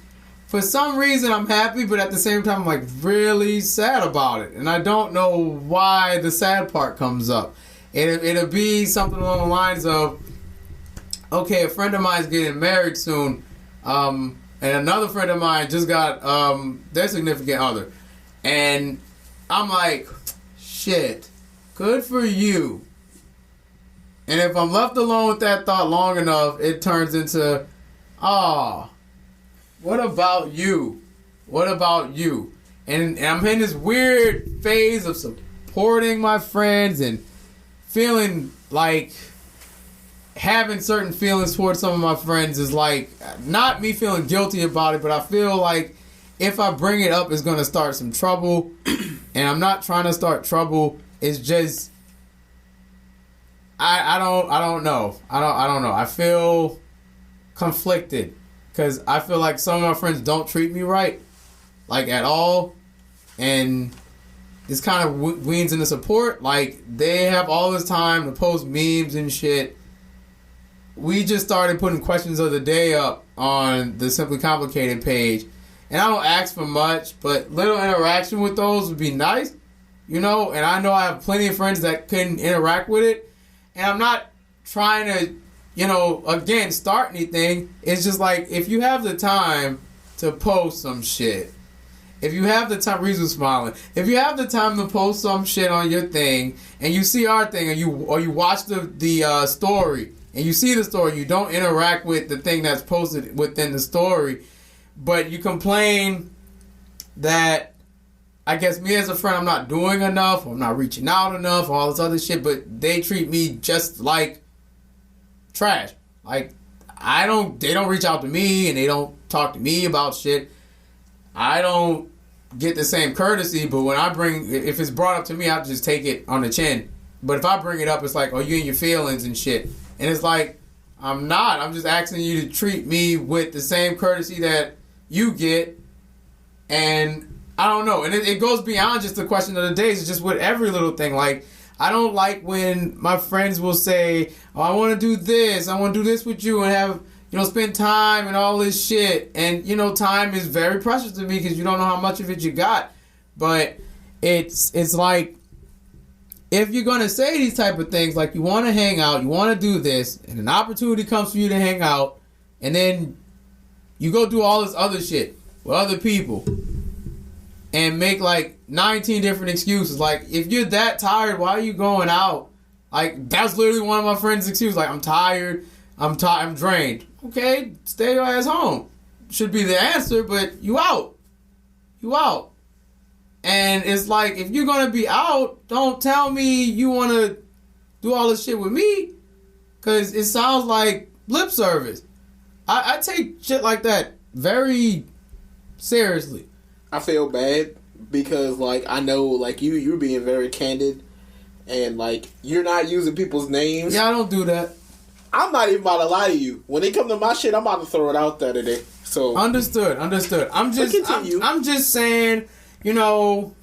A: for some reason I'm happy, but at the same time I'm, really sad about it. And I don't know why the sad part comes up. It'll be something along the lines of, okay, a friend of mine's getting married soon, and another friend of mine just got their significant other. And I'm like, shit, good for you. And if I'm left alone with that thought long enough, it turns into, what about you? What about you? And I'm in this weird phase of supporting my friends and feeling like having certain feelings towards some of my friends is not me feeling guilty about it, but I feel like if I bring it up, it's going to start some trouble. And I'm not trying to start trouble. It's just, I don't know. I don't know. I feel conflicted. Because I feel like some of my friends don't treat me right, at all. And this kind of weans into support. They have all this time to post memes and shit. We just started putting questions of the day up on the Simply Complicated page. And I don't ask for much, but little interaction with those would be nice. And I know I have plenty of friends that can interact with it. And I'm not trying to again, start anything. It's just if you have the time to post some shit, if you have the time, Reese's smiling, if you have the time to post some shit on your thing, and you see our thing, and you watch the story, and you see the story, you don't interact with the thing that's posted within the story, but you complain that, I guess me as a friend, I'm not doing enough, or I'm not reaching out enough, or all this other shit, but they treat me just like trash. They don't reach out to me, and they don't talk to me about shit. I don't get the same courtesy, but when if it's brought up to me, I'll just take it on the chin. But if I bring it up, it's like, oh, you and your feelings and shit. And it's like, I'm not. I'm just asking you to treat me with the same courtesy that you get. And I don't know. And it goes beyond just the question of the days. It's just with every little thing. I don't like when my friends will say, oh, I want to do this. I want to do this with you and have, spend time and all this shit. And, time is very precious to me because you don't know how much of it you got. But it's if you're gonna say these type of things, like you want to hang out, you want to do this, and an opportunity comes for you to hang out, and then you go do all this other shit with other people and make like 19 different excuses. Like, if you're that tired, why are you going out? Like, that's literally one of my friends' excuses. Like, I'm tired, I'm drained. Okay, stay your ass home. Should be the answer, but you out. You out. And it's like, if you're going to be out, don't tell me you want to do all this shit with me, because it sounds like lip service. I take shit like that very seriously.
B: I feel bad because, like, I know, like, you're being very candid and, like, you're not using people's names.
A: Yeah, I don't do that.
B: I'm not even about to lie to you. When they come to my shit, I'm about to throw it out there today. So
A: Understood. I'm just saying, you know,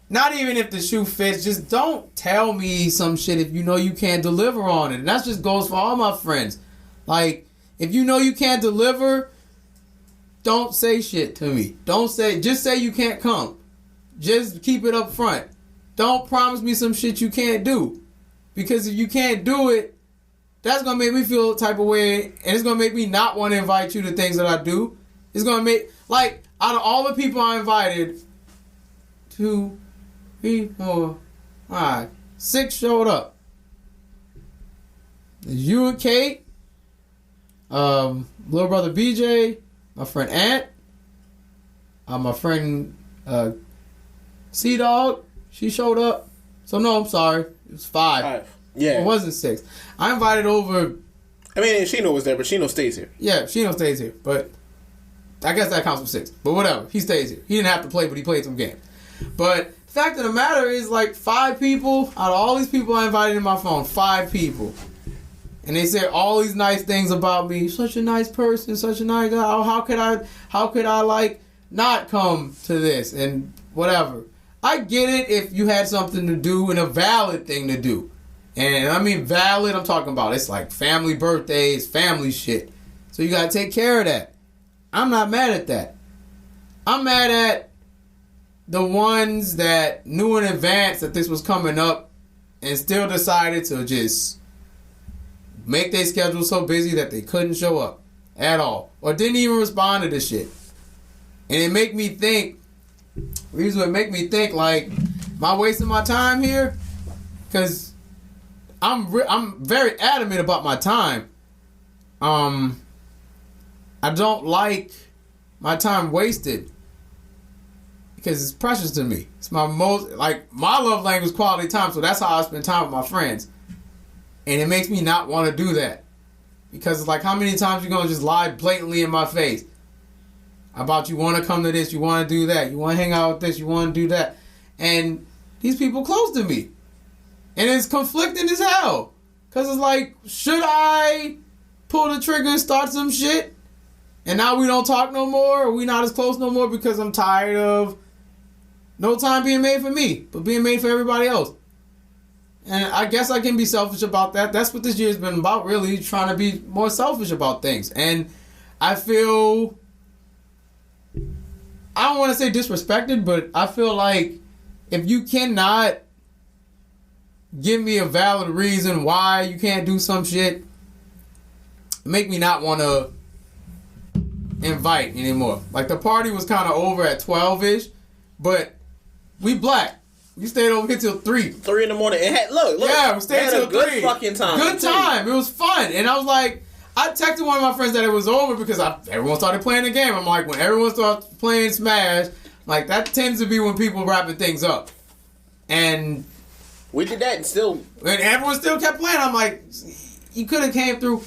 A: not even if the shoe fits, just don't tell me some shit if you know you can't deliver on it. And that just goes for all my friends. Like, if you know you can't deliver, don't say shit to me. Just say you can't come. Just keep it up front. Don't promise me some shit you can't do. Because if you can't do it, that's going to make me feel a type of way, and it's going to make me not want to invite you to things that I do. It's going to make, like, out of all the people I invited, 2, 3, 4, 5, 6 showed up. It's you and Kate, little brother BJ, my friend Ant, my friend C-Dog, she showed up. So, no, I'm sorry. It was 5.
B: Yeah.
A: It wasn't 6. I invited over...
B: I mean, Shino was there, but Shino stays here.
A: Yeah, Shino stays here, but I guess that counts for 6. But whatever, he stays here. He didn't have to play, but he played some games. But the fact of the matter is, like, 5 people, out of all these people I invited in my phone, 5 people. And they said all these nice things about me. Such a nice person, such a nice guy. Oh, how could I, like, not come to this and whatever. I get it if you had something to do and a valid thing to do. And I mean valid, I'm talking about it's like family birthdays, family shit. So you gotta take care of that. I'm not mad at that. I'm mad at the ones that knew in advance that this was coming up and still decided to just make their schedule so busy that they couldn't show up at all. Or didn't even respond to this shit. And it make me think, reason would make me think, like, am I wasting my time here? Because I'm very adamant about my time. I don't like my time wasted because it's precious to me. It's my most, like, my love language is quality time, so that's how I spend time with my friends. And it makes me not want to do that because it's like, how many times you gonna just lie blatantly in my face about you want to come to this, you want to do that, you want to hang out with this, you want to do that, and these people close to me. And it's conflicting as hell. Because it's like, should I pull the trigger and start some shit? And now we don't talk no more? Or we not as close no more because I'm tired of no time being made for me, but being made for everybody else. And I guess I can be selfish about that. That's what this year's been about, really. Trying to be more selfish about things. And I feel... I don't want to say disrespected, but I feel like if you cannot... give me a valid reason why you can't do some shit, make me not want to invite anymore. Like, the party was kind of over at 12-ish, but we black. We stayed over here till 3.
B: 3 in the morning. It had, look.
A: Yeah, we stayed till 3.
B: Good fucking time.
A: Good time. It was fun. And I was like, I texted one of my friends that it was over because everyone started playing the game. I'm like, when everyone starts playing Smash, like, that tends to be when people wrapping things up. And...
B: we did that and still...
A: and everyone still kept playing. I'm like, you could have came through.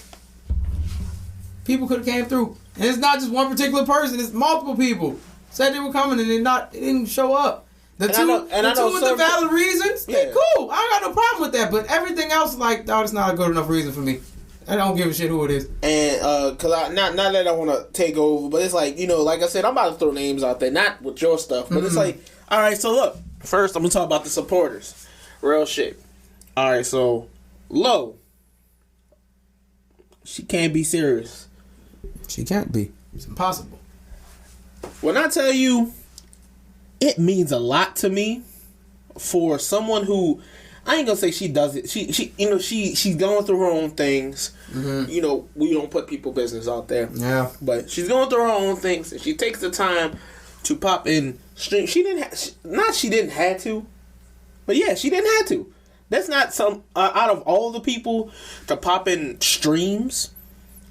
A: People could have came through. And it's not just one particular person. It's multiple people. Said they were coming and they didn't show up. The two with the valid reasons, yeah, cool. I don't got no problem with that. But everything else, like, dog, it's not a good enough reason for me. I don't give a shit who it is.
B: And, because not that I want to take over, but it's like, you know, like I said, I'm about to throw names out there. Not with your stuff, but it's like, all right, so look. First, I'm going to talk about the supporters. Real shit. Alright, so Lo. She can't be serious.
A: She can't be. It's impossible.
B: When I tell you, it means a lot to me for someone who
E: I ain't gonna say she does it. She you know, she's going through her own things. Mm-hmm. You know, we don't put people business out there.
A: Yeah.
E: But she's going through her own things, and she takes the time to pop in stream. She didn't she didn't have to, but yeah, she didn't have to. That's not some out of all the people to pop in streams,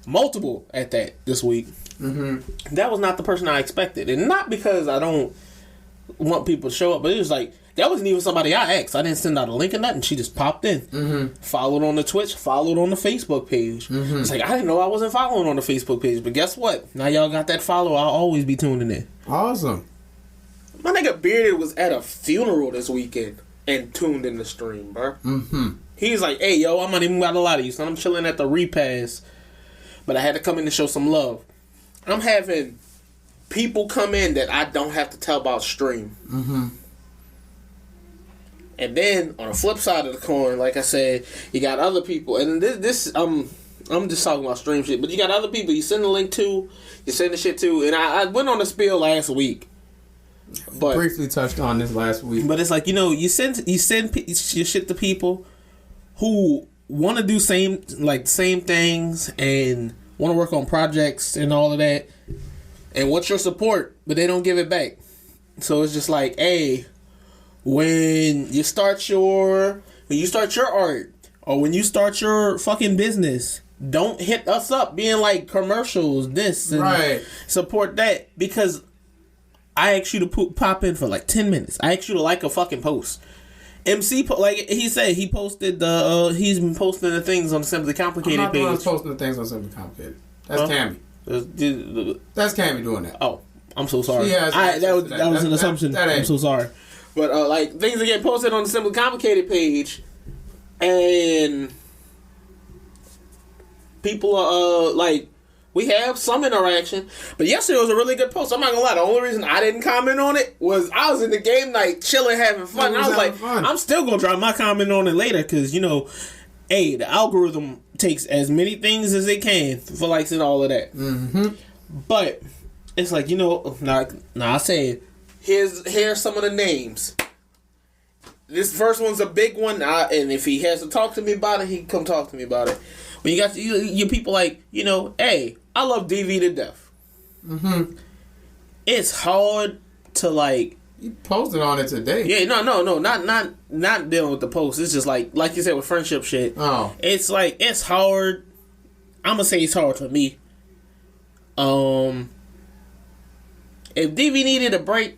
E: multiple at that this week. Mm-hmm. That was not the person I expected, and not because I don't want people to show up, but it was like that wasn't even somebody I asked. I didn't send out a link or nothing. She just popped in, followed on the Twitch, followed on the Facebook page. Mm-hmm. It's like I didn't know I wasn't following on the Facebook page, but guess what? Now y'all got that follow. I'll always be tuning in.
A: Awesome.
E: My nigga Bearded was at a funeral this weekend and tuned in the stream, bro. Mm-hmm. He's like, hey, yo, I'm not even about to lie to you, son. I'm chilling at the repast, but I had to come in to show some love. I'm having people come in that I don't have to tell about stream. Mm-hmm. And then, on the flip side of the coin, like I said, you got other people, and this I'm just talking about stream shit, but you got other people you send the link to, you send the shit to, and I went on the spiel last week. But
A: briefly touched on this last week.
E: But it's like, you know, you send your shit to people who want to do same things and want to work on projects and all of that, and want your support, but they don't give it back. So it's just like, hey, when you start your art or when you start your fucking business, don't hit us up being like commercials, this and
A: right.
E: Support that, because I asked you to pop in for like 10 minutes. I asked you to like a fucking post. MC, like he said, he posted he's been posting the things on the Simply Complicated
A: I'm not
E: page.
A: the one posting the things on Simply Complicated. That's Cammy. That's Cammy doing that.
E: Oh, I'm so sorry.
A: That
E: was an assumption. I'm so sorry. But like things are getting posted on the Simply Complicated page, and people are like, we have some interaction. But yesterday was a really good post. I'm not gonna lie. The only reason I didn't comment on it was I was in the game night, chilling, having fun. And I was like, I'm still gonna drop my comment on it later, because you know, hey, the algorithm takes as many things as it can for likes and all of that. Mm-hmm. But it's like, you know, now I say, here's some of the names. This first one's a big one, and if he has to talk to me about it, he can come talk to me about it. When you got your people like, you know, hey, I love DV to death. Mm-hmm. It's hard to like.
A: You posted on it today.
E: Yeah, no, not dealing with the post. It's just like you said with friendship shit.
A: Oh,
E: it's like it's hard. I'm gonna say it's hard for me. If DV needed a break,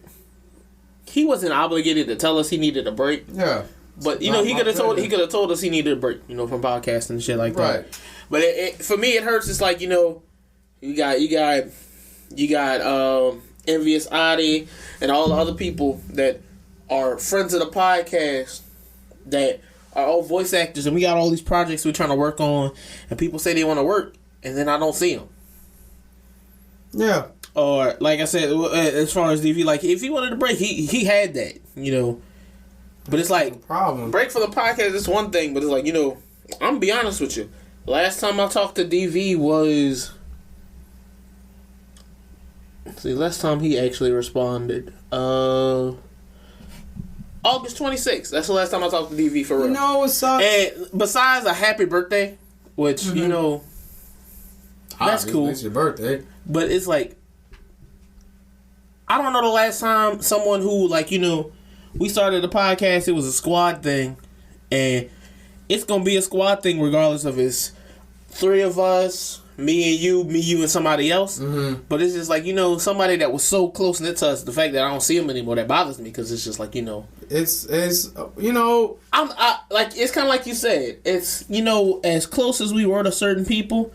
E: he wasn't obligated to tell us he needed a break.
A: Yeah.
E: But you know, he could have told us he needed a break, you know, from podcasting and shit like that.
A: Right.
E: But for me, it hurts. It's like, you know, you got Envious Adi and all the other people that are friends of the podcast that are all voice actors, and we got all these projects we're trying to work on, and people say they want to work, and then I don't see them.
A: Yeah.
E: Or like I said, as far as DV, like if he wanted a break, he had that, you know. But it's like,
A: problem.
E: Break for the podcast is one thing, but it's like, you know, I'm gonna be honest with you. Last time I talked to DV was, last time he actually responded, August 26th. That's the last time I talked to DV for real.
A: You know what's up?
E: And besides a happy birthday, which, you know, that's cool.
A: It's your birthday.
E: But it's like, I don't know the last time someone who, like, you know, we started the podcast, it was a squad thing, and it's gonna be a squad thing regardless of it's three of us, me and you and somebody else. Mm-hmm. But it's just like, you know, somebody that was so close knit to us, the fact that I don't see him anymore, that bothers me, because it's just like, you know,
A: it's you know,
E: I like, it's kind of like you said, it's, you know, as close as we were to certain people,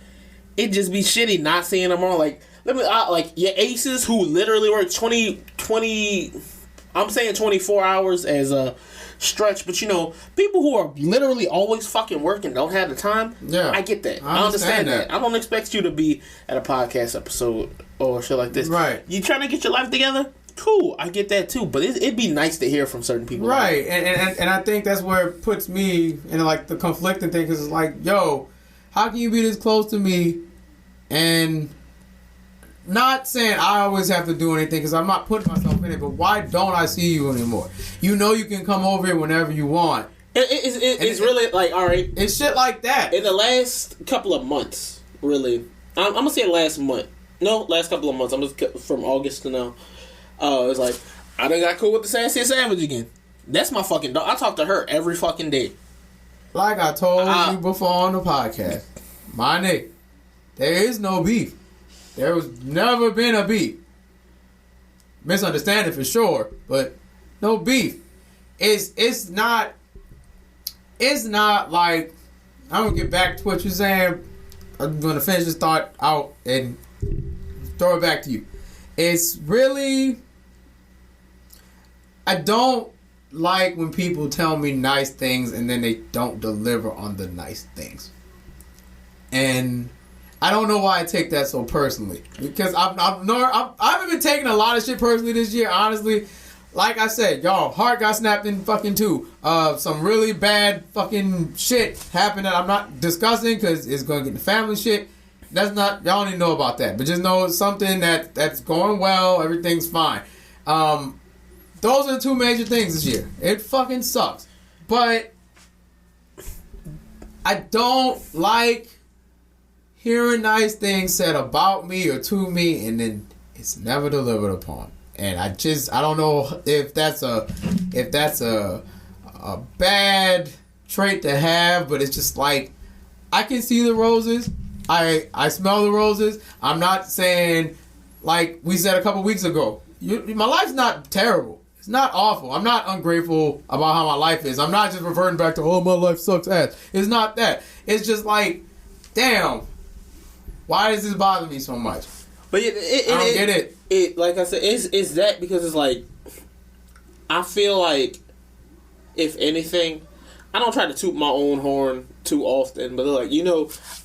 E: it just be shitty not seeing them all. Like, like your aces who literally work 20 I'm saying 24 hours as a stretch, but you know, people who are literally always fucking working don't have the time. Yeah, I get that. I understand that. I don't expect you to be at a podcast episode or shit like this.
A: Right.
E: You trying to get your life together? Cool, I get that too. But it'd be nice to hear from certain people.
A: Right, and I think that's where it puts me in like the conflicting thing, because it's like, yo, how can you be this close to me and not saying I always have to do anything, because I'm not putting myself in it, but why don't I see you anymore? You know you can come over here whenever you want.
E: It's really like, all right.
A: It's shit like that.
E: In the last couple of months, really, I'm gonna say last month. No, last couple of months. I'm just from August to now. It's like I done got cool with the Sassy Savage again. That's my fucking dog. I talk to her every fucking day.
A: Like I told you before on the podcast, my nigga, there is no beef. There was never been a beef. Misunderstanding for sure, but no beef. It's not like, I'm gonna get back to what you're saying. I'm gonna finish this thought out and throw it back to you. It's really, I don't like when people tell me nice things and then they don't deliver on the nice things. And I don't know why I take that so personally, because I haven't been taking a lot of shit personally this year, honestly. Like I said, y'all, heart got snapped in fucking two. Some really bad fucking shit happened that I'm not discussing because it's going to get the family shit. That's not, y'all don't even know about that. But just know it's something that's going well. Everything's fine. Those are the two major things this year. It fucking sucks. But I don't like hearing nice things said about me or to me and then it's never delivered upon. And I don't know if that's a bad trait to have, but it's just like, I can see the roses. I smell the roses. I'm not saying, like we said a couple weeks ago, my life's not terrible. It's not awful. I'm not ungrateful about how my life is. I'm not just reverting back to, oh, my life sucks ass. It's not that. It's just like, damn, why does this bother me so much?
E: But I don't
A: get it.
E: It, like I said, it's that because it's like, I feel like, if anything, I don't try to toot my own horn too often, but like,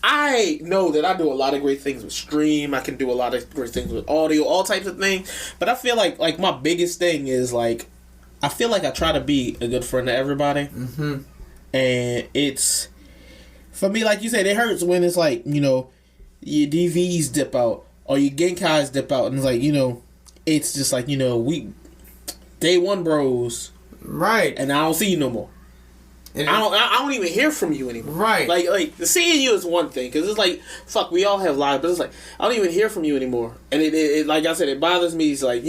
E: I know that I do a lot of great things with stream. I can do a lot of great things with audio, all types of things. But I feel like my biggest thing is like, I feel like I try to be a good friend to everybody. Mm-hmm. And it's, for me, like you said, it hurts when it's like, your DVs dip out or your Genkais dip out, and it's like, it's just like, we day one bros,
A: right? And
E: I don't see you no more. And I don't even hear from you anymore. Right. Like seeing you is one thing, because it's like, fuck, we all have lives, but it's like, I don't even hear from you anymore. And it like I said, it bothers me. It's like,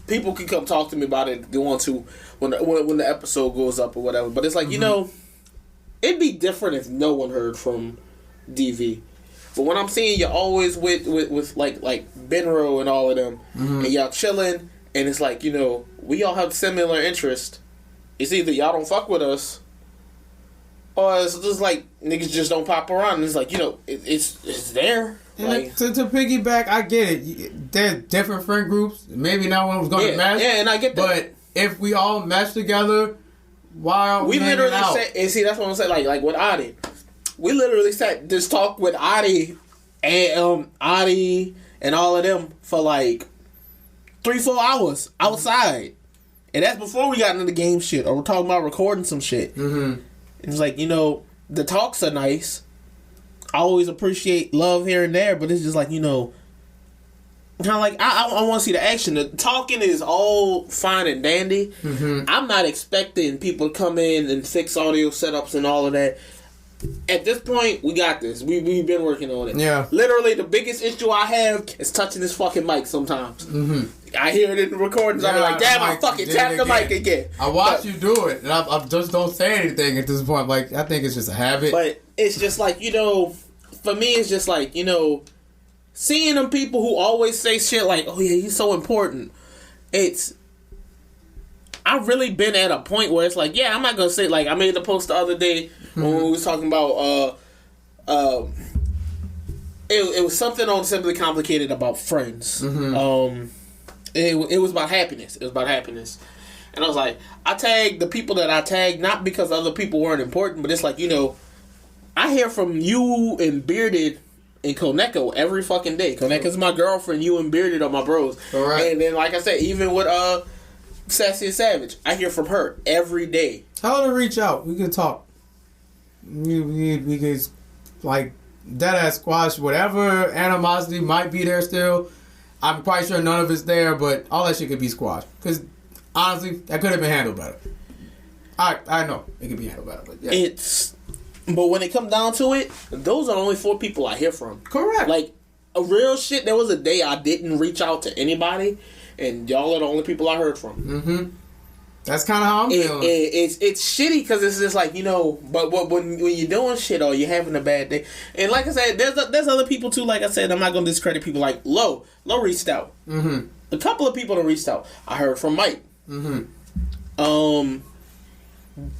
E: people can come talk to me about it if they want to when the episode goes up or whatever. But it's like, it'd be different if no one heard from DV. But when I'm seeing you always with like Benro and all of them, and y'all chilling, and it's like, we all have similar interest. It's either y'all don't fuck with us, or it's just like niggas just don't pop around. And it's like, it's there. Like,
A: to piggyback, I get it. There's different friend groups. Maybe not one was going to match.
E: Yeah, and I get that.
A: But if we all mesh together, why aren't we
E: literally
A: out?
E: And see, that's what I'm saying. Like with Adi, we literally sat this talk with Adi and Adi and all of them for like 3-4 hours outside. And that's before we got into the game shit, or we're talking about recording some shit. Mm-hmm. It's like, the talks are nice. I always appreciate love here and there, but it's just like, kind of like, I want to see the action. The talking is all fine and dandy. Mm-hmm. I'm not expecting people to come in and fix audio setups and all of that. At this point, we got this. We've been working on it. Yeah. Literally, the biggest issue I have is touching this fucking mic sometimes. Mm-hmm. I hear it in the recordings. I'm like, damn, I fucking tapped the mic again.
A: I watch you do it, and I just don't say anything at this point. Like, I think it's just a habit.
E: But it's just like, for me, it's just like, seeing them people who always say shit like, oh yeah, he's so important. I've really been at a point where it's like, yeah, I'm not going to say, like, I made a post the other day when we was talking about, it was something on Simply Complicated about friends. Mm-hmm. It was about happiness. It was about happiness. And I was like, I tagged the people that I tagged, not because other people weren't important, but it's like, I hear from you and Bearded and Koneko every fucking day. Koneko's my girlfriend, you and Bearded are my bros. All right. And then, like I said, even with Sassy and Savage, I hear from her every day.
A: Tell her to reach out. We can talk. We can, like, deadass squash whatever animosity might be there still. I'm quite sure none of it's there, but all that shit could be squashed. Because, honestly, that could have been handled better. I know it can be handled better, but yeah.
E: But when it comes down to it, those are only 4 people I hear from.
A: Correct.
E: Like, a real shit, there was a day I didn't reach out to anybody, and y'all are the only people I heard from.
A: Mm-hmm. That's kind of how I'm feeling.
E: It's shitty because it's just like, but when you're doing shit or you're having a bad day, and like I said, there's other people too. Like I said, I'm not gonna discredit people. Like Lo reached out.
A: Mm-hmm.
E: A couple of people that reached out. I heard from Mike.
A: Mm-hmm.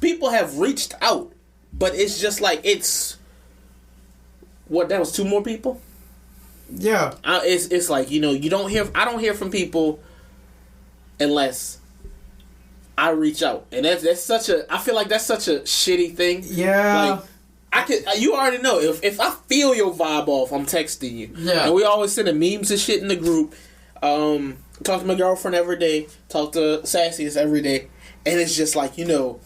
E: People have reached out, but it's just like that was 2 more people.
A: Yeah.
E: It's like you don't hear. I don't hear from people unless I reach out, and that's such a. I feel like that's such a shitty thing.
A: Yeah.
E: Like you already know if I feel your vibe off, I'm texting you.
A: Yeah.
E: And we always sending memes and shit in the group. Talk to my girlfriend every day. Talk to Sassy's every day, and it's just like the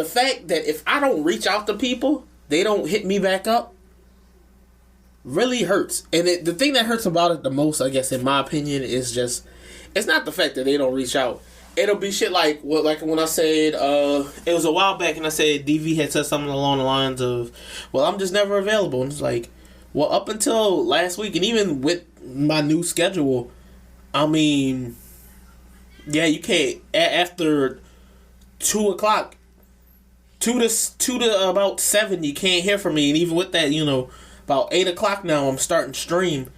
E: fact that if I don't reach out to people, they don't hit me back up. Really hurts, and the thing that hurts about it the most, I guess, in my opinion, is just it's not the fact that they don't reach out. It'll be shit like when I said it was a while back, and I said DV had said something along the lines of, "Well, I'm just never available," and it's like, well, up until last week, and even with my new schedule, I mean, yeah, you can't after 2:00, 2 to about 7, you can't hear from me, and even with that, about 8:00 now, I'm starting to stream.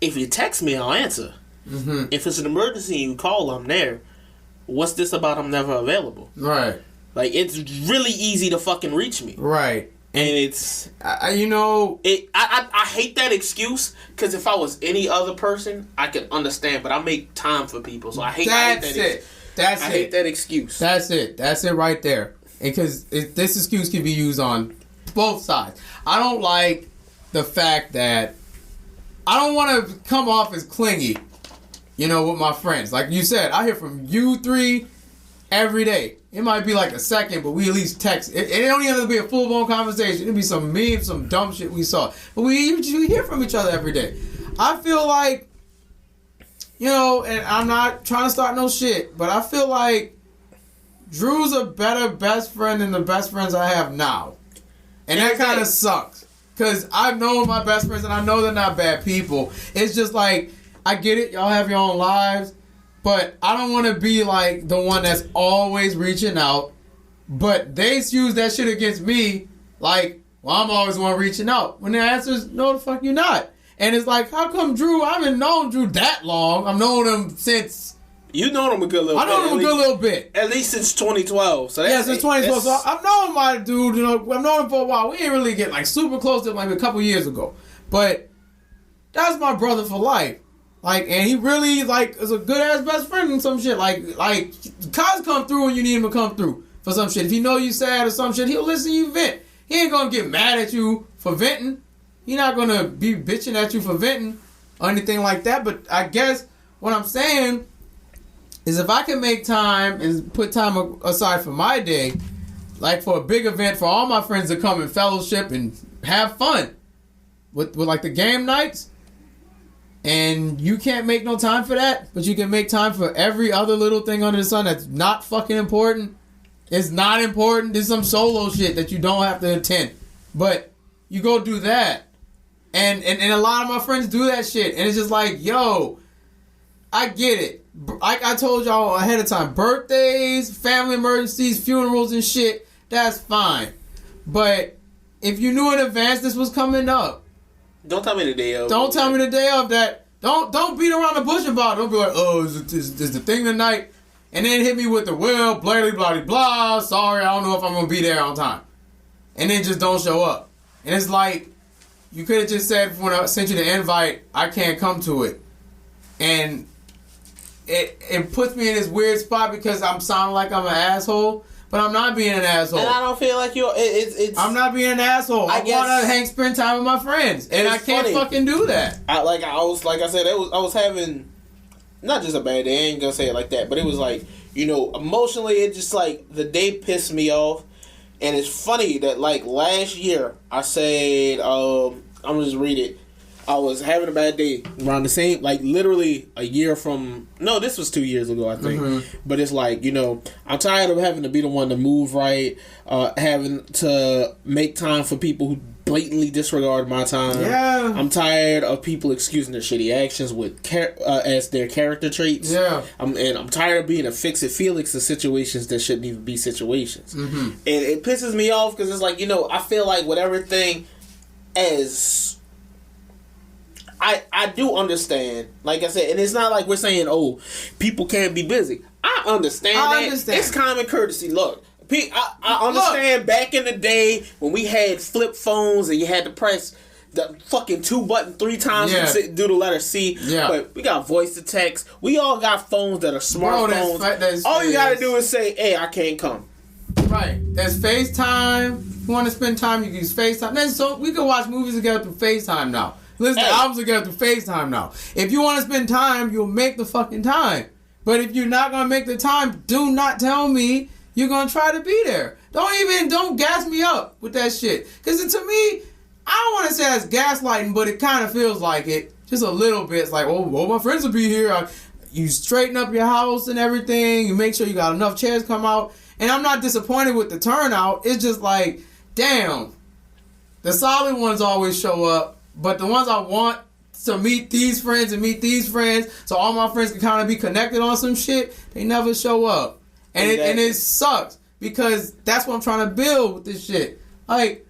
E: If you text me, I'll answer.
A: Mm-hmm.
E: If it's an emergency and you call, I'm there. What's this about I'm never available?
A: Right.
E: Like, it's really easy to fucking reach me.
A: Right.
E: And it's...
A: I
E: hate that excuse, because if I was any other person, I could understand, but I make time for people, so I hate that.
A: That's
E: I hate that excuse.
A: That's it right there. Because this excuse can be used on both sides. I don't like the fact that I don't want to come off as clingy, with my friends. Like you said, I hear from you 3 every day. It might be like a second, but we at least text. It don't even have to be a full-blown conversation. It'll be some memes, some dumb shit we saw. But we hear from each other every day. I feel like, and I'm not trying to start no shit, but I feel like Drew's a better best friend than the best friends I have now. And that kind of sucks. Because I've known my best friends, and I know they're not bad people. It's just like, I get it. Y'all have your own lives. But I don't want to be like the one that's always reaching out. But they use that shit against me. Like, well, I'm always the one reaching out. When the answer is, no, the fuck you not. And it's like, how come Drew? I haven't known Drew that long. I've known him since...
E: You known him a good little bit.
A: I know him a good little bit.
E: At least since 2012. So
A: yeah, since 2012. So I've known my dude, I've known him for a while. We ain't really get like super close to like a couple years ago. But that's my brother for life. Like, and he really is a good ass best friend and some shit. Like Kaz come through when you need him to come through for some shit. If he know you sad or some shit, he'll listen to you vent. He ain't gonna get mad at you for venting. He not gonna be bitching at you for venting or anything like that. But I guess what I'm saying is if I can make time and put time aside for my day, like for a big event for all my friends to come and fellowship and have fun with like the game nights, and you can't make no time for that, but you can make time for every other little thing under the sun that's not fucking important. It's not important. There's some solo shit that you don't have to attend, but you go do that. And a lot of my friends do that shit, and it's just like, yo, I get it. Like I told y'all ahead of time, birthdays, family emergencies, funerals and shit, that's fine. But if you knew in advance this was coming up,
E: don't tell me the day of.
A: Don't tell me the day of that. Don't beat around the bush about it. Don't be like, oh, is the thing tonight? And then hit me with the well, blah, blah, blah, sorry, I don't know if I'm going to be there on time. And then just don't show up. And it's like, you could have just said when I sent you the invite, I can't come to it. And it puts me in this weird spot because I'm sounding like I'm an asshole, but I'm not being an asshole.
E: And I don't feel like you're.
A: I'm not being an asshole. I want to spend time with my friends, and I can't fucking do that. I was having not just a bad day. I ain't gonna say it like that, but it was like, emotionally, it just like the day pissed me off. And it's funny that like last year I said, I'm gonna just read it.
E: I was having a bad day around the same, like literally a year from, no, this was 2 years ago, I think. But it's like, you know, I'm tired of having to be the one to move right, having to make time for people who blatantly disregard my time.
A: Yeah.
E: I'm tired of people excusing their shitty actions with as their character traits.
A: Yeah.
E: I'm tired of being a fix-it-Felix in situations that shouldn't even be situations. And it pisses me off because it's like, you know, I feel like with everything as... I do understand, like I said, and it's not like we're saying, oh, people can't be busy. I understand that. It's common courtesy. Look, I understand back in the day when we had flip phones and you had to press the fucking 2 button 3 times to do the letter C. Yeah. But we got voice to text. We all got phones that are smartphones. All you gotta do is say, hey, I can't come.
A: Right. There's FaceTime. If you want to spend time, you can use FaceTime. So we can watch movies together through FaceTime now. Listen to albums together through FaceTime now. If you want to spend time, you'll make the fucking time. But if you're not going to make the time, do not tell me you're going to try to be there. Don't gas me up with that shit. Because to me, I don't want to say that's gaslighting, but it kind of feels like it. Just a little bit. It's like, oh, well, my friends will be here. You straighten up your house and everything. You make sure you got enough chairs come out. And I'm not disappointed with the turnout. It's just like, damn. The solid ones always show up. But the ones I want to meet these friends and meet these friends, so all my friends can kind of be connected on some shit, they never show up. And it sucks because that's what I'm trying to build with this shit. Like,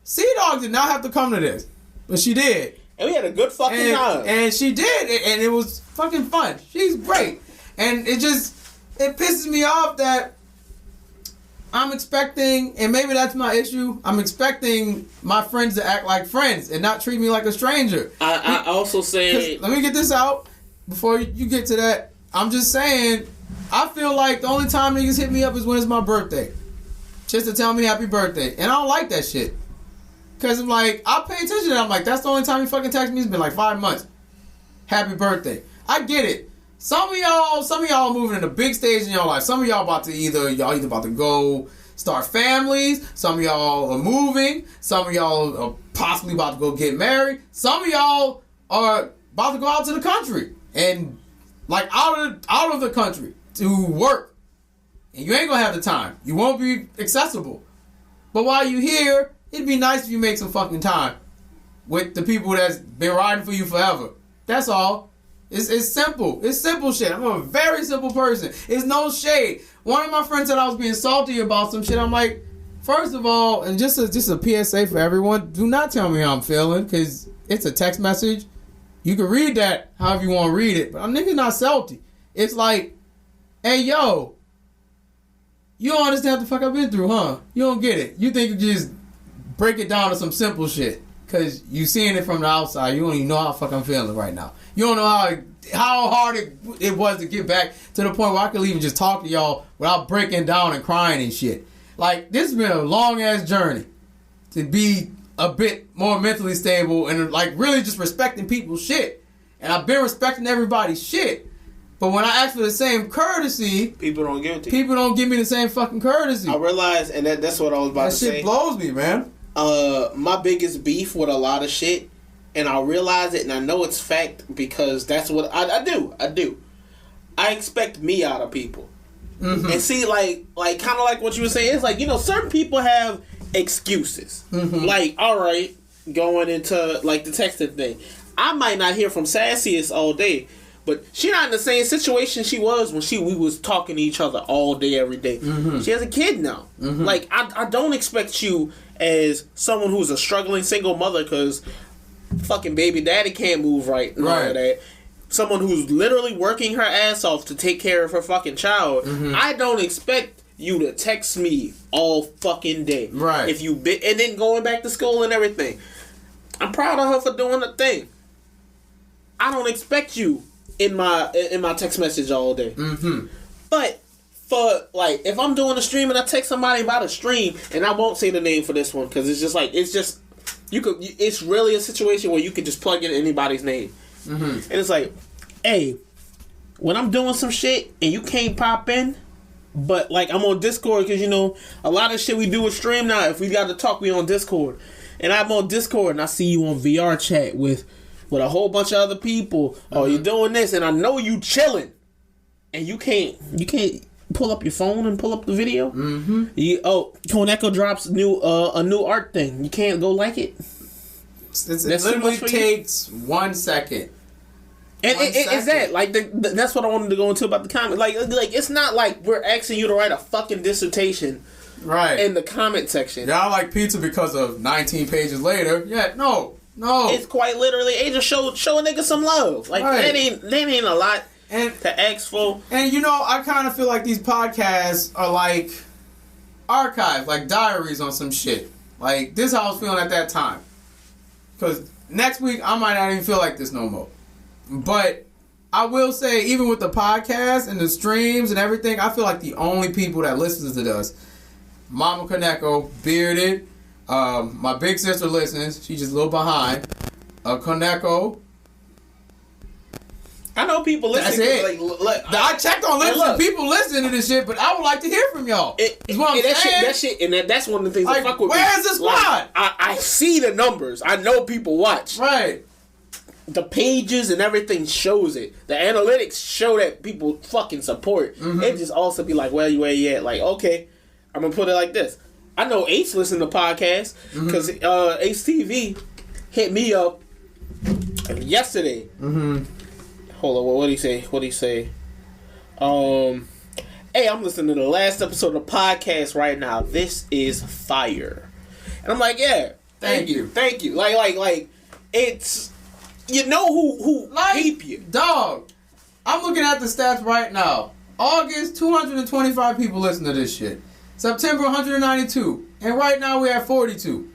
A: C-Dog did not have to come to this, but she did.
E: And we had a good fucking time.
A: And she did, and it was fucking fun. She's great. And it pisses me off that I'm expecting, and maybe that's my issue, I'm expecting my friends to act like friends and not treat me like a stranger.
E: I also say...
A: Let me get this out before you get to that. I'm just saying, I feel like the only time niggas hit me up is when it's my birthday. Just to tell me happy birthday. And I don't like that shit. Because I'm like, I'll pay attention to that. I'm like, that's the only time you fucking text me. It's been like 5 months. Happy birthday. I get it. Some of y'all are moving in a big stage in your life. Some of y'all either about to go start families. Some of y'all are moving. Some of y'all are possibly about to go get married. Some of y'all are about to go out to the country and like out of the country to work. And you ain't gonna have the time. You won't be accessible. But while you're here, it'd be nice if you make some fucking time with the people that's been riding for you forever. That's all. It's simple. It's simple shit. I'm a very simple person. It's no shade. One of my friends said I was being salty about some shit. I'm like, first of all, and just a PSA for everyone, do not tell me how I'm feeling, because it's a text message. You can read that however you want to read it, but I'm nigga not salty. It's like, hey, yo, you don't understand what the fuck I've been through, huh? You don't get it. You think you just break it down to some simple shit, because you seeing it from the outside. You don't even know how the fuck I'm feeling right now. You don't know how hard it was to get back to the point where I could even just talk to y'all without breaking down and crying and shit. Like, this has been a long-ass journey to be a bit more mentally stable and, like, really just respecting people's shit. And I've been respecting everybody's shit. But when I ask for the same courtesy...
E: People don't give it to you.
A: People don't give me the same fucking courtesy.
E: I realize, and that's what I was about to say.
A: That shit blows me, man.
E: My biggest beef with a lot of shit, and I realize it, and I know it's fact because that's what I do. I expect me out of people. Mm-hmm. And see, like kind of like what you were saying, it's like, you know, certain people have excuses. Mm-hmm. Like, all right, going into like the texting thing, I might not hear from Sassiest all day, but she not in the same situation she was when we was talking to each other all day, every day. Mm-hmm. She has a kid now. Mm-hmm. Like, I don't expect you as someone who's a struggling single mother, because fucking baby daddy can't move right and all of that. Someone who's literally working her ass off to take care of her fucking child. Mm-hmm. I don't expect you to text me all fucking day. Right. And then going back to school and everything. I'm proud of her for doing the thing. I don't expect you in my text message all day. Mm-hmm. But for, like, if I'm doing a stream and I text somebody about a stream, and I won't say the name for this one because it's really a situation where you can just plug in anybody's name. Mm-hmm. And it's like, hey, when I'm doing some shit and you can't pop in, but like I'm on Discord, because, you know, a lot of shit we do with stream now, if we got to talk, we on Discord. and I'm on Discord and I see you on VR chat with a whole bunch of other people. Oh, you're doing this, and I know you chilling, and you can't pull up your phone and pull up the video.
A: Mm-hmm.
E: Koneko drops a new art thing. You can't go like it.
A: It literally takes 1 second.
E: And is that like that's what I wanted to go into about the comment. Like it's not like we're asking you to write a fucking dissertation,
A: right?
E: In the comment section.
A: Y'all like pizza because of 19 pages later. Yeah, no.
E: It's quite literally, hey, just show a nigga some love. Like that ain't a lot to ask for.
A: And you know, I kind of feel like these podcasts are like archives, like diaries on some shit. Like this, is how I was feeling at that time. Because next week I might not even feel like this no more. But I will say, even with the podcast and the streams and everything, I feel like the only people that listens to us, Mama Koneko, Bearded, my big sister listens. She's just a little behind. Koneko.
E: I know people listen.
A: That's it. I checked on listeners. People listen to this shit, but I would like to hear from y'all. Is what I'm saying.
E: That shit, and that's one of the things
A: like,
E: that fuck with me.
A: Where's the squad?
E: Like, I see the numbers. I know people watch.
A: Right.
E: The pages and everything shows it. The analytics show that people fucking support. Mm-hmm. It just also be like, where you at? Like, okay, I'm gonna put it like this. I know Ace listen to podcasts because Ace TV hit me up yesterday. Mm-hmm. Hold on, what did he say? Hey, I'm listening to the last episode of the podcast right now. This is fire. And I'm like, yeah, thank you. Like, it's, you know who
A: like,
E: keep you.
A: Dog, I'm looking at the stats right now. August, 225 people listen to this shit. September, 192. And right now we're at 42.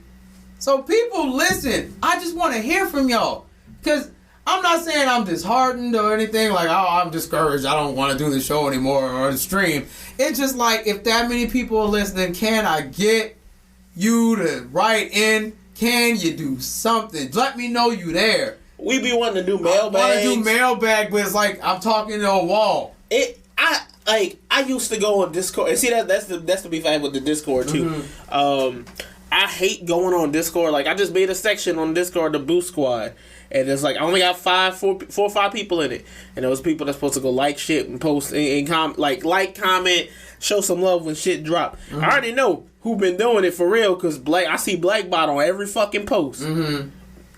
A: So people listen. I just want to hear from y'all. Because I'm not saying I'm disheartened or anything like, oh, I'm discouraged, I don't want to do the show anymore or the stream. It's just like, if that many people are listening, can I get you to write in? Can you do something? Let me know you there.
E: We be wanting to do mailbags.
A: I want to do mailbag, but it's like I'm talking to a wall.
E: I used to go on Discord and see that's the beef I have with the Discord too. Mm-hmm. I hate going on Discord. Like, I just made a section on Discord, the Boost Squad. And it's like, I only got four or five people in it. And those people that's supposed to go like shit and post and comment, show some love when shit drop. Mm-hmm. I already know who been doing it for real, because I see Blackbot on every fucking post. Mm-hmm.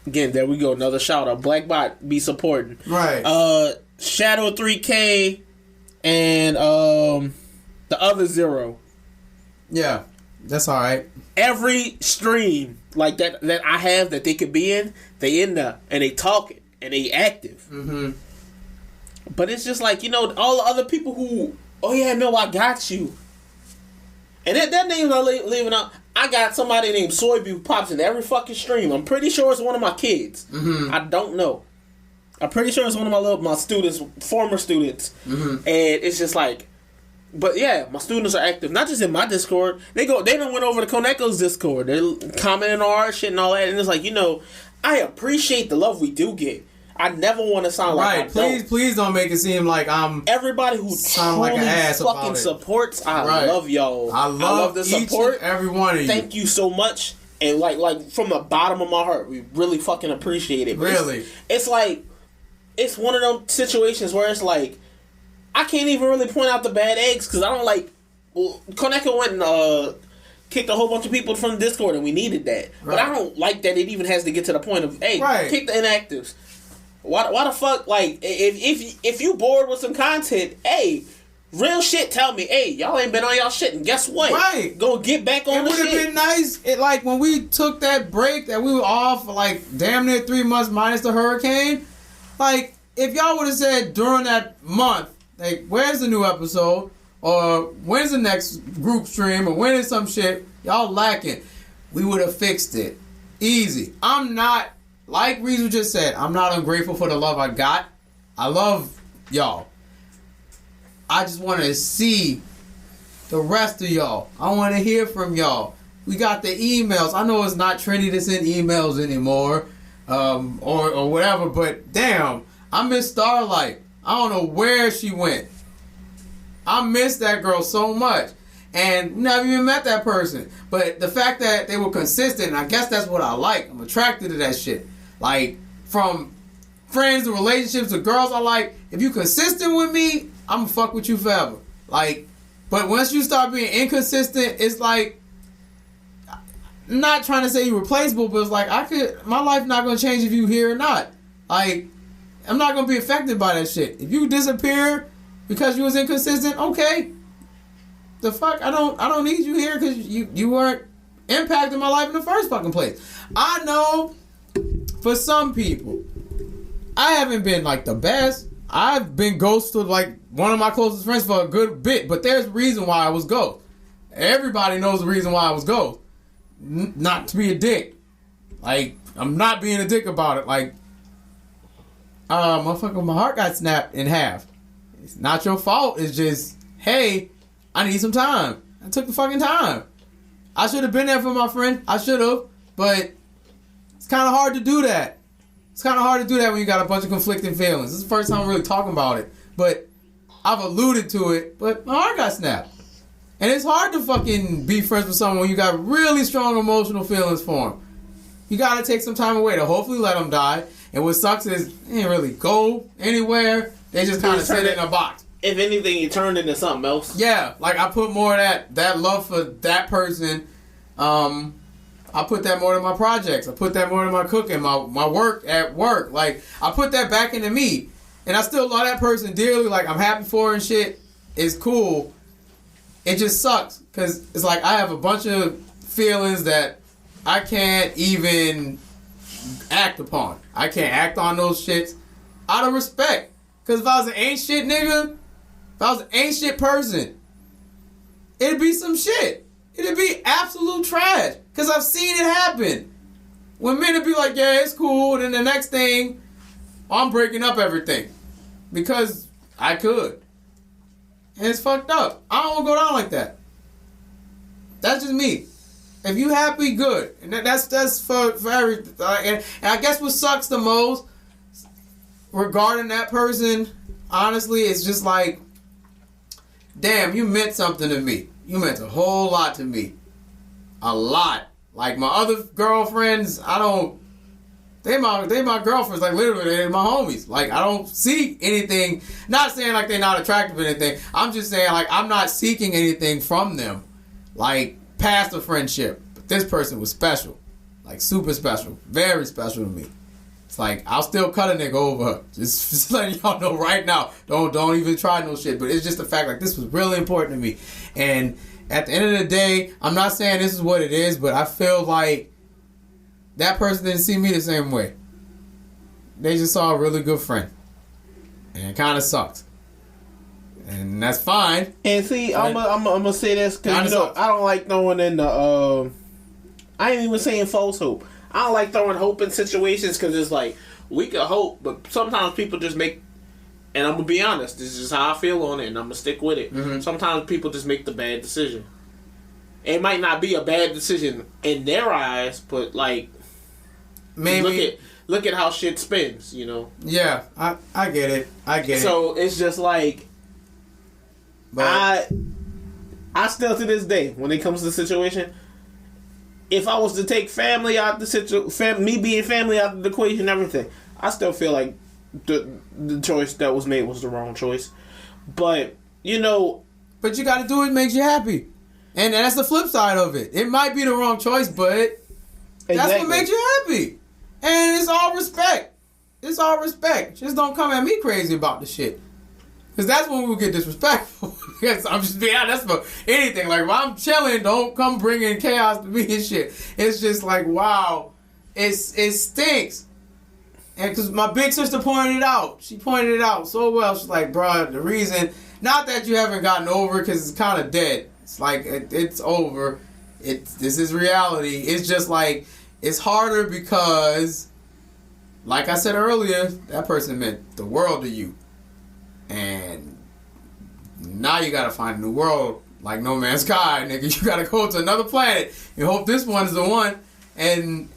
E: Again, there we go. Another shout out. Blackbot be supporting.
A: Right.
E: Shadow 3K and the other Zero.
A: Yeah. That's all right.
E: Every stream like that I have that they could be in, they in there and they talking and they active. Mm-hmm. But it's just like, you know, all the other people who, oh yeah, no, I got you. And that name's not leaving out. I got somebody named Soybean who pops in every fucking stream. I'm pretty sure it's one of my kids. Mm-hmm. I don't know. I'm pretty sure it's one of my students, former students. Mm-hmm. And it's just like, but yeah, my students are active, not just in my Discord. They done went over to Koneko's Discord. They're commenting on our shit and all that. And it's like, you know, I appreciate the love we do get. I never want to sound like I
A: please don't make it seem like I'm
E: everybody who
A: sound like an ass
E: fucking supports. I love y'all.
A: I love the support. Every one of you.
E: Thank you so much. And like from the bottom of my heart, we really fucking appreciate it.
A: Really,
E: it's like it's one of them situations where it's like, I can't even really point out the bad eggs because I don't like. Well, Koneko went and kicked a whole bunch of people from Discord, and we needed that. Right. But I don't like that it even has to get to the point of, hey, kick the inactives. Why the fuck? Like, if you bored with some content, hey, real shit, tell me, hey, y'all ain't been on y'all shit, and guess what?
A: Right,
E: go get back on the shit. It would have
A: been nice. Like when we took that break that we were off for like damn near 3 months minus the hurricane. Like, if y'all would have said during that month, like, where's the new episode? Or when's the next group stream? Or when is some shit? Y'all lacking. We would have fixed it. Easy. I'm not, like Reezy just said, I'm not ungrateful for the love I got. I love y'all. I just want to see the rest of y'all. I want to hear from y'all. We got the emails. I know it's not trendy to send emails anymore. Or whatever, but damn, I miss Starlight. I don't know where she went. I miss that girl so much. and never even met that person. But the fact that they were consistent, and I guess that's what I like. I'm attracted to that shit. Like, from friends to relationships to girls I like, if you consistent with me, I'm gonna fuck with you forever. Like, but once you start being inconsistent, it's like, not trying to say you're replaceable, but it's like, my life not gonna change if you here or not. Like, I'm not gonna be affected by that shit. If you disappear because you was inconsistent, okay. The fuck, I don't need you here because you weren't impacting my life in the first fucking place. I know for some people, I haven't been like the best. I've been ghosted like one of my closest friends for a good bit, but there's a reason why I was ghosted. Everybody knows the reason why I was ghosted. Not to be a dick. Like, I'm not being a dick about it. Like, motherfucker, my heart got snapped in half. It's not your fault. It's just, hey, I need some time. I took the fucking time. I should have been there for my friend. I should have. But it's kind of hard to do that. It's kind of hard to do that when you got a bunch of conflicting feelings. This is the first time I'm really talking about it. But I've alluded to it. But my heart got snapped. And it's hard to fucking be friends with someone when you got really strong emotional feelings for them. You got to take some time away to hopefully let them die. And what sucks is they didn't really go anywhere. They just kind of sit in a box.
E: If anything, you turned into something else.
A: Yeah, like I put more of that love for that person. I put that more in my projects. I put that more in my cooking, my work at work. Like, I put that back into me. And I still love that person dearly. Like, I'm happy for her and shit. It's cool. It just sucks. Because it's like I have a bunch of feelings that I can't even act upon. I can't act on those shits out of respect. Because if I was an ain't shit nigga, if I was an ain't shit person, it'd be some shit. It'd be absolute trash. Because I've seen it happen. When men would be like, yeah, it's cool. And then the next thing, I'm breaking up everything. Because I could. And it's fucked up. I don't want to go down like that. That's just me. If you happy, good. And that's for every... and I guess what sucks the most regarding that person, honestly, it's just like, damn, you meant something to me. You meant a whole lot to me. A lot. Like, my other girlfriends, they're my girlfriends. Like, literally, they're my homies. Like, I don't seek anything. Not saying, like, they're not attractive or anything. I'm just saying, like, I'm not seeking anything from them. Like, past a friendship. But this person was special. Like, super special. Very special to me. It's like, I'll still cut a nigga over. Just letting y'all know right now. Don't even try no shit. But it's just the fact, like, this was really important to me. And at the end of the day, I'm not saying this is what it is, but I feel like that person didn't see me the same way. They just saw a really good friend. And it kind of sucked. And that's fine.
B: And see, I'm gonna say this because I don't like throwing in the. I ain't even saying false hope. I don't like throwing hope in situations because it's like we can hope, but sometimes people just make. And I'm gonna be honest. This is how I feel on it, and I'm gonna stick with it. Mm-hmm. Sometimes people just make the bad decision. It might not be a bad decision in their eyes, but like, maybe look at how shit spins. You know.
A: Yeah, I get it.
B: So it's just like. But I still to this day, when it comes to the situation, if I was to take family out the me being family out of the equation and everything, I still feel like the choice that was made was the wrong choice. But you know,
A: but you got to do what makes you happy, and that's the flip side of it. It might be the wrong choice, but that's what makes you happy, and it's all respect. It's all respect. Just don't come at me crazy about the shit. Because that's when we'll get disrespectful. Yes, I'm just being honest. That's for anything. Like, if I'm chilling, don't come bringing chaos to me and shit. It's just like, wow. It stinks. And because my big sister pointed it out. She pointed it out so well. She's like, bro, the reason... Not that you haven't gotten over it, because it's kind of dead. It's like, it's over. This is reality. It's just like, it's harder because, like I said earlier, that person meant the world to you. And now you gotta find a new world like No Man's Sky, nigga. You gotta go to another planet and hope this one is the one and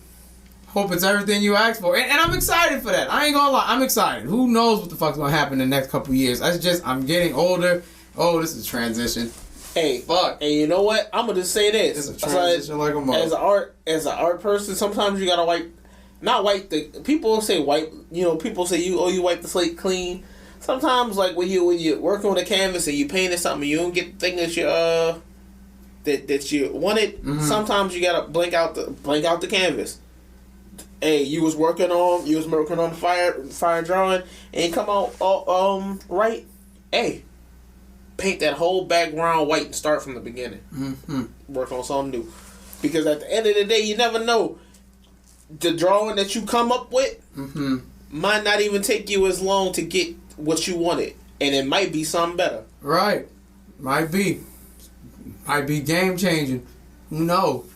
A: hope it's everything you asked for. And I'm excited for that. I ain't gonna lie, I'm excited. Who knows what the fuck's gonna happen in the next couple years? I'm getting older. Oh, this is transition.
E: Hey, fuck. And you know what? I'm gonna just say this.
A: It's a transition like a mother.
E: As an art person, sometimes you gotta not wipe the. People say wipe. People say you wipe the slate clean. Sometimes, like when you're working on a canvas and you painted something, you don't get the thing that you that you wanted. Mm-hmm. Sometimes you gotta blank out the canvas. Hey, you was working on the fire drawing and come out right. Hey, paint that whole background white and start from the beginning.
A: Mm-hmm.
E: Work on something new, because at the end of the day, you never know. The drawing that you come up with might not even take you as long to get what you wanted, and it might be something better.
A: Right, might be game changing. Who knows?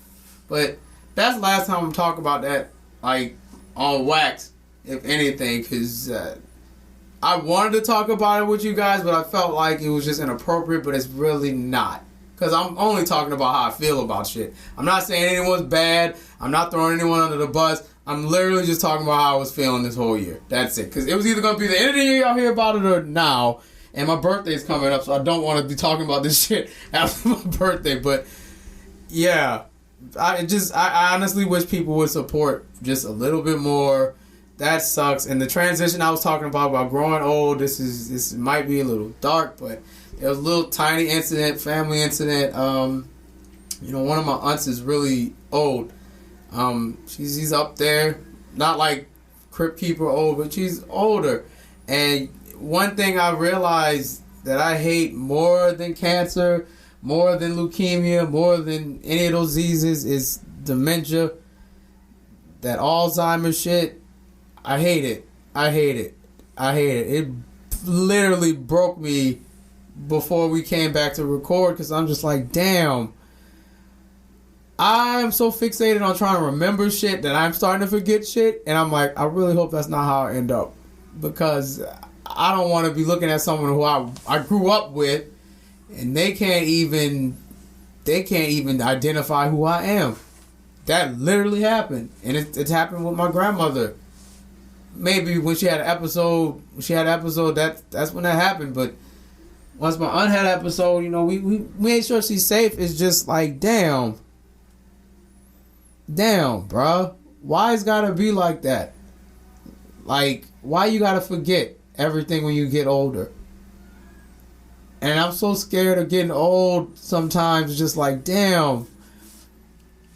A: But that's the last time I'm talking about that, like on wax, if anything, because I wanted to talk about it with you guys, but I felt like it was just inappropriate. But it's really not, because I'm only talking about how I feel about shit. I'm not saying anyone's bad. I'm not throwing anyone under the bus. I'm literally just talking about how I was feeling this whole year. That's it. Because it was either going to be the end of the year, y'all hear about it, or now. And my birthday's coming up, so I don't want to be talking about this shit after my birthday. But yeah, I honestly wish people would support just a little bit more. That sucks. And the transition I was talking about growing old, this might be a little dark, but there was a little tiny incident, family incident. One of my aunts is really old. She's up there, not like Crypt Keeper old, but she's older. And one thing I realized that I hate more than cancer, more than leukemia, more than any of those diseases is dementia. That Alzheimer's shit, I hate it. It literally broke me before we came back to record, because I'm just like, damn. I'm so fixated on trying to remember shit that I'm starting to forget shit. And I'm like, I really hope that's not how I end up. Because I don't want to be looking at someone who I grew up with and they can't even identify who I am. That literally happened. And it's happened with my grandmother. Maybe when she had an episode, that's when that happened. But once my aunt had an episode, we made sure she's safe. It's just like, damn, bruh. Why it's gotta be like that? Like, why you gotta forget everything when you get older? And I'm so scared of getting old sometimes. Just like, damn.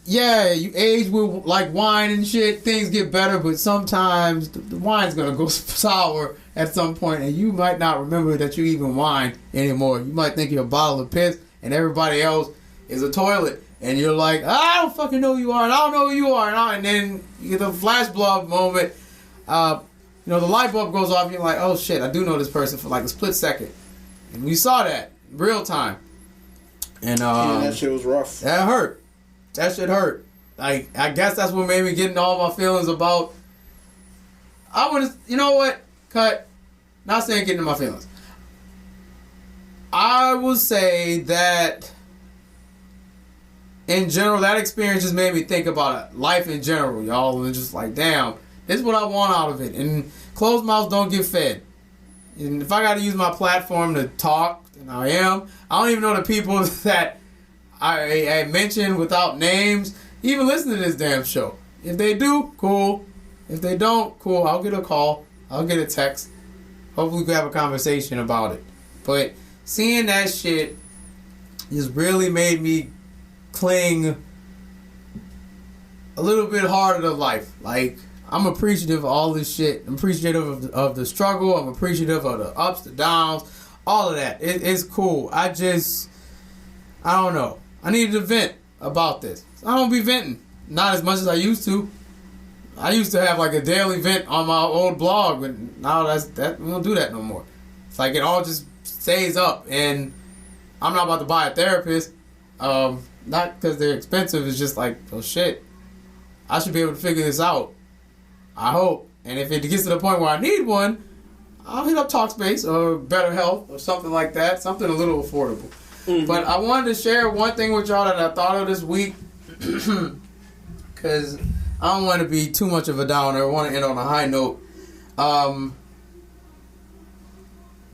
A: Yeah, you age with like wine and shit. Things get better, but sometimes the wine's gonna go sour at some point, and you might not remember that you even wine anymore. You might think you're a bottle of piss, and everybody else is a toilet. And you're like, I don't fucking know who you are, and I don't know who you are, and then you get the flash bulb moment. The light bulb goes off, and you're like, oh shit, I do know this person for like a split second. And we saw that real time. And
E: that shit was rough.
A: That hurt. That shit hurt. Like, I guess that's what made me get into all my feelings about. I want to, you know what? Cut. Not saying get into my feelings. I will say that in general, that experience just made me think about life in general, y'all. And just like, damn, this is what I want out of it. And closed mouths don't get fed. And if I got to use my platform to talk, and I am, I don't even know the people that I mentioned without names even listen to this damn show. If they do, cool. If they don't, cool. I'll get a call. I'll get a text. Hopefully we can have a conversation about it. But seeing that shit just really made me cling a little bit harder to life. Like, I'm appreciative of all this shit. I'm appreciative of the struggle. I'm appreciative of the ups, the downs, all of that. It's cool. I don't know. I needed to vent about this. I don't be venting. Not as much as I used to. I used to have like a daily vent on my old blog, but now we don't do that no more. It's like it all just stays up, and I'm not about to buy a therapist. Not because they're expensive. It's just like, oh shit, I should be able to figure this out. I hope. And if it gets to the point where I need one, I'll hit up Talkspace or Better Health or something like that. Something a little affordable. Mm-hmm. But I wanted to share one thing with y'all that I thought of this week. Because I don't want to be too much of a downer. I want to end on a high note.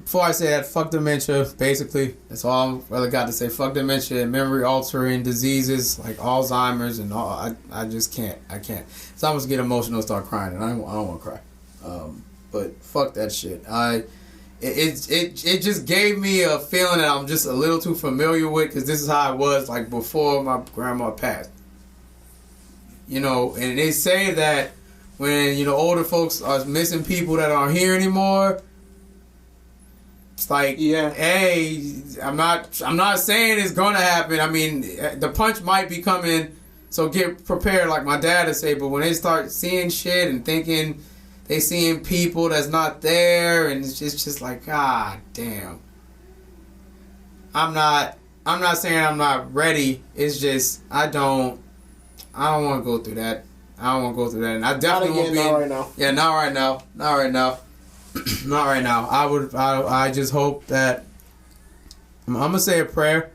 A: before I say that, fuck dementia. Basically, that's all I'm really got to say. Fuck dementia and memory altering diseases like Alzheimer's and all. I just can't. I can't. So I almost get emotional, and start crying, and I don't want to cry. But fuck that shit. It just gave me a feeling that I'm just a little too familiar with, because this is how I was like before my grandma passed. You know, and they say that when, you know, older folks are missing people that aren't here anymore, it's like,
E: yeah,
A: hey, I'm not saying it's gonna happen. I mean, the punch might be coming, so get prepared, like my dad would say. But when they start seeing shit and thinking they seeing people that's not there, and it's just like, God damn. I'm not saying I'm not ready. It's just I don't want to go through that. And I definitely won't be.
E: Not right now.
A: Yeah, not right now. Not right now. I just hope that I'm gonna say a prayer,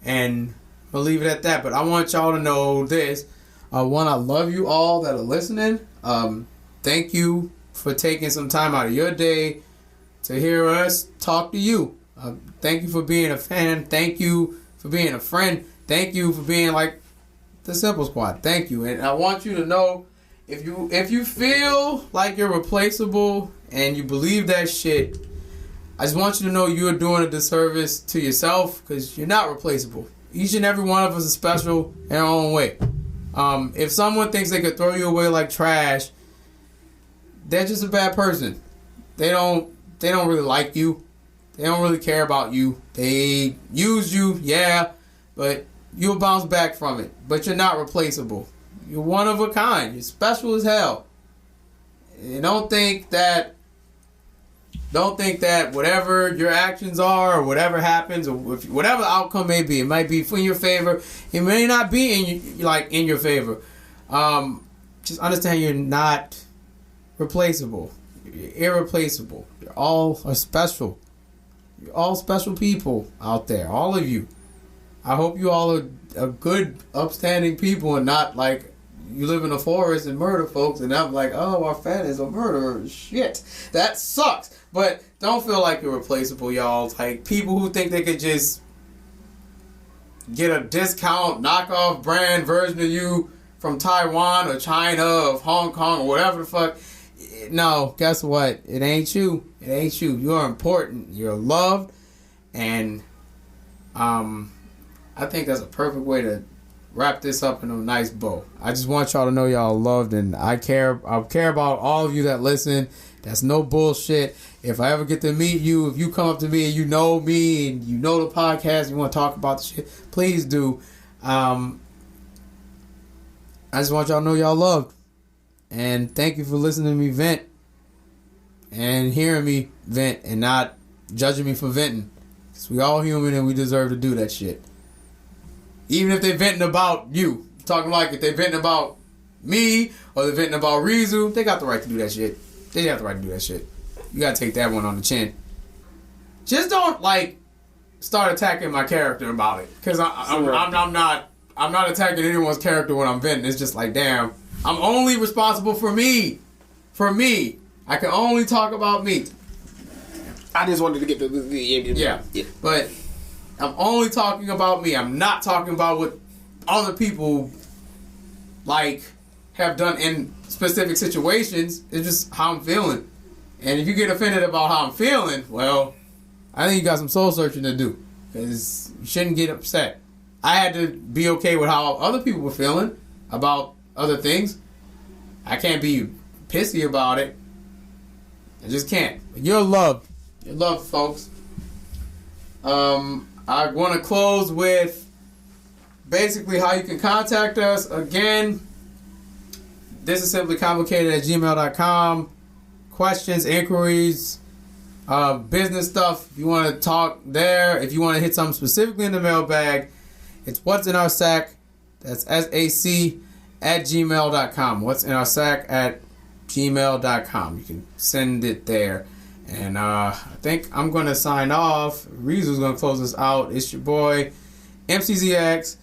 A: and I'll leave it at that. But I want y'all to know this. One, I love you all that are listening. Thank you for taking some time out of your day to hear us talk to you. Thank you for being a fan. Thank you for being a friend. Thank you for being like the Simple Squad. Thank you. And I want you to know, if you feel like you're replaceable and you believe that shit, I just want you to know you're doing a disservice to yourself, because you're not replaceable. Each and every one of us is special in our own way. If someone thinks they could throw you away like trash, they're just a bad person. They don't really like you. They don't really care about you. They use you, yeah, but you'll bounce back from it. But you're not replaceable. You're one of a kind. You're special as hell. And don't think that whatever your actions are, or whatever happens, or whatever the outcome may be, it might be in your favor. It may not be in your favor. Just understand you're not replaceable. You're irreplaceable. You all are special. You're all special people out there. All of you. I hope you all are good, upstanding people, and not like you live in a forest and murder folks, and I'm like, oh, our fan is a murderer. Shit. That sucks. But don't feel like you're replaceable, y'all. Like, people who think they could just get a discount, knockoff brand version of you from Taiwan or China or Hong Kong or whatever the fuck. No, guess what? It ain't you. It ain't you. You're important. You're loved. And I think that's a perfect way to wrap this up in a nice bow. I just want y'all to know y'all loved, and I care about all of you that listen. That's no bullshit. If I ever get to meet you, if you come up to me and you know me and you know the podcast, you want to talk about the shit, please do. I just want y'all to know y'all loved. And thank you for listening to me vent and hearing me vent and not judging me for venting. Because we all human and we deserve to do that shit. Even if they're venting about you. Talking like if they're venting about me or they're venting about Rizu, they got the right to do that shit. They have the right to do that shit. You gotta take that one on the chin. Just don't start attacking my character about it. Because I'm not attacking anyone's character when I'm venting. It's just like, damn, I'm only responsible for me. For me. I can only talk about me.
E: I just wanted to get the
A: yeah. But I'm only talking about me. I'm not talking about what other people have done in specific situations. It's just how I'm feeling. And if you get offended about how I'm feeling, well, I think you got some soul searching to do. Because you shouldn't get upset. I had to be okay with how other people were feeling about other things. I can't be pissy about it. I just can't. You're loved. You're loved, folks. I want to close with basically how you can contact us. Again, this is simply complicated at gmail.com. Questions, inquiries, business stuff. If you want to talk there, if you want to hit something specifically in the mailbag, it's what's in our sack. That's SAC at gmail.com. What's in our sack at gmail.com. You can send it there. And I think I'm going to sign off. Reezu's going to close us out. It's your boy, MCZX.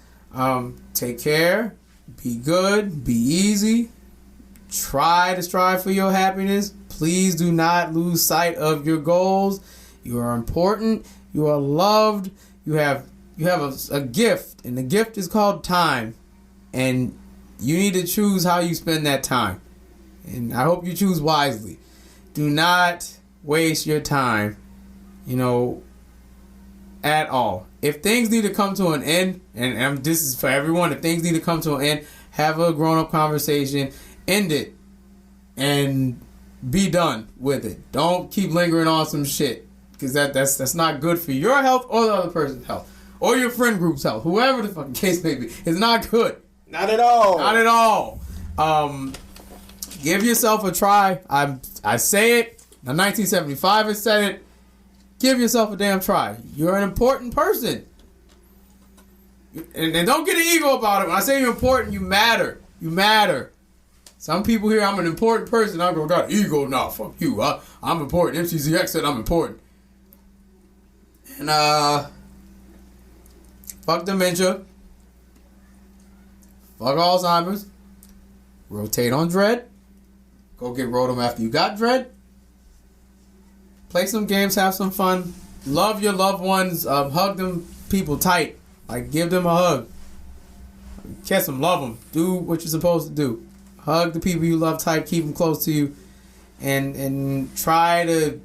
A: Take care. Be good. Be easy. Try to strive for your happiness. Please do not lose sight of your goals. You are important. You are loved. You have a gift, and the gift is called time. And you need to choose how you spend that time. And I hope you choose wisely. Do not waste your time, at all. If things need to come to an end, and this is for everyone, if things need to come to an end, have a grown-up conversation, end it, and be done with it. Don't keep lingering on some shit, because that's not good for your health or the other person's health, or your friend group's health, whoever the fucking case may be. It's not good.
E: Not at all.
A: Not at all. Give yourself a try. I say it. Now 1975 has said it. Give yourself a damn try. You're an important person. And don't get an ego about it. When I say you're important, you matter. You matter. Some people here, I'm an important person. I'm going, got an ego now. Fuck you. I'm important. MCZX said I'm important. And, fuck dementia. Fuck Alzheimer's. Rotate on dread. Go get Rotom after you got dread. Play some games, have some fun. Love your loved ones. Hug them people tight. Like, give them a hug. Kiss them, love them. Do what you're supposed to do. Hug the people you love tight. Keep them close to you. And try to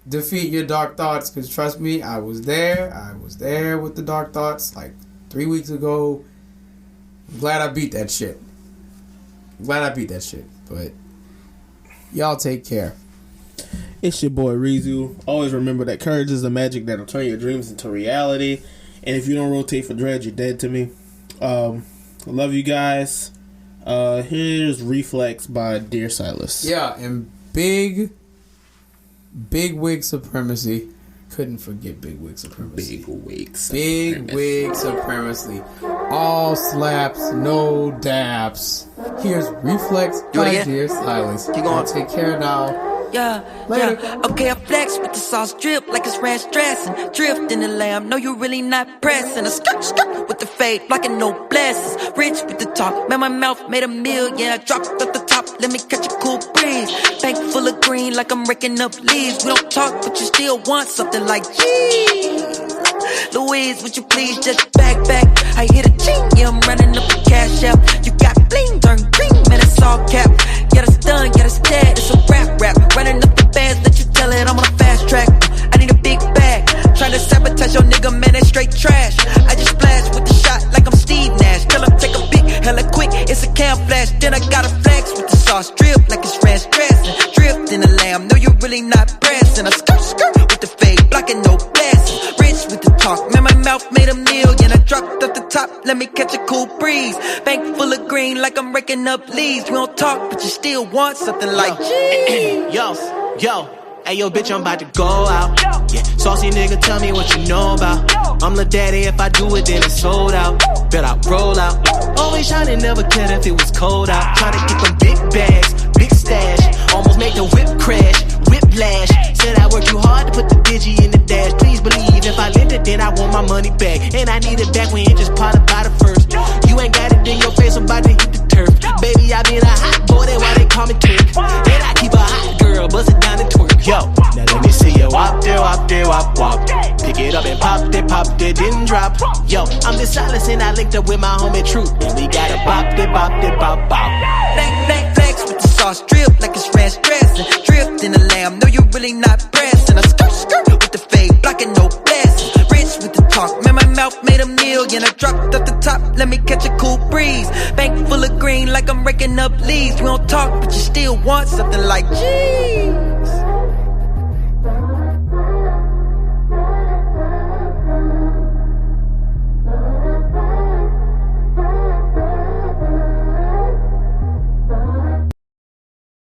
A: defeat your dark thoughts. Because trust me, I was there. I was there with the dark thoughts like 3 weeks ago. I'm glad I beat that shit. But y'all take care.
B: It's your boy Rizu. Always remember that courage is the magic that'll turn your dreams into reality. And if you don't rotate for dread, you're dead to me. I love you guys. Here's Reflex by Dear Silas.
A: Yeah, and big wig supremacy. Couldn't forget big wig supremacy. Big wig supremacy. All slaps, no daps. Here's Reflex by Dear Silas.
F: Keep going.
A: Take care now.
F: Yeah,
A: Later.
F: yeah. Okay, I flex with the sauce drip like it's ranch dressing. Drift in the lamb, no, you really not pressing. A skirt with the fade, blocking no blessings. Rich with the talk, man, my mouth made a meal. Yeah, I dropped at the top, let me catch a cool breeze. Bank full of green like I'm raking up leaves. We don't talk, but you still want something like cheese. Louise, would you please just back? I hit a ching, yeah, I'm running up the cash app. You got bling, turn green, man, it's all cap. Yeah, that's done, yeah, that's dead, it's a rap. Running up the bands, let you tell it, I'm on a fast track. I need a big bag, trying to sabotage your nigga, man, that's straight trash. I just splash with the shot like I'm Steve Nash. Tell him take a pic, hella quick, it's a cam flash. Then I got a flex with the sauce drip like it's ranch dressing. Drift in the lamb, no, you're really not pressing. A skirt with the fade, blocking no blessings. Rich with the talk, man, my mouth made a million. I dropped up the top, let me catch a cool breeze. Bank full of green like I'm raking up leaves. We don't talk, but you still want something like cheese.
D: Yo, hey yo, bitch, I'm about to go out. Yeah, saucy nigga, tell me what you know about. I'm the daddy, if I do it, then it's sold out. Bet I roll out. Always shining, never cared if it was cold out. Trying to get them big bags, big stash. Almost make the whip crash, whiplash. Said I worked too hard to put the digi in the dash. Please believe, if I lend it, then I want my money back. And I need it back when it just potted by the first. You ain't got it in your face, I'm about to hit the turf. Baby, I been a hot boy, that's why they call me Turk. And I keep a hot girl, bust it down and twerk. Yo, now let me see you wop there, wop there, wop, wop. Pick it up and pop it, didn't drop. Yo, I'm the Silas and I linked up with my homie Toot. And we gotta bop it, bop, bop.
F: Flex with the sauce drip like it's ranch dressing. Drift in the lamb, no, you're really not pressing. A skirt with the fade, blocking no blessings. Rich with the talk, man, my mouth made a million. I dropped at the top, let me catch a cool breeze. Bank full of green like I'm raking up leaves. We don't talk, but you still want something like cheese.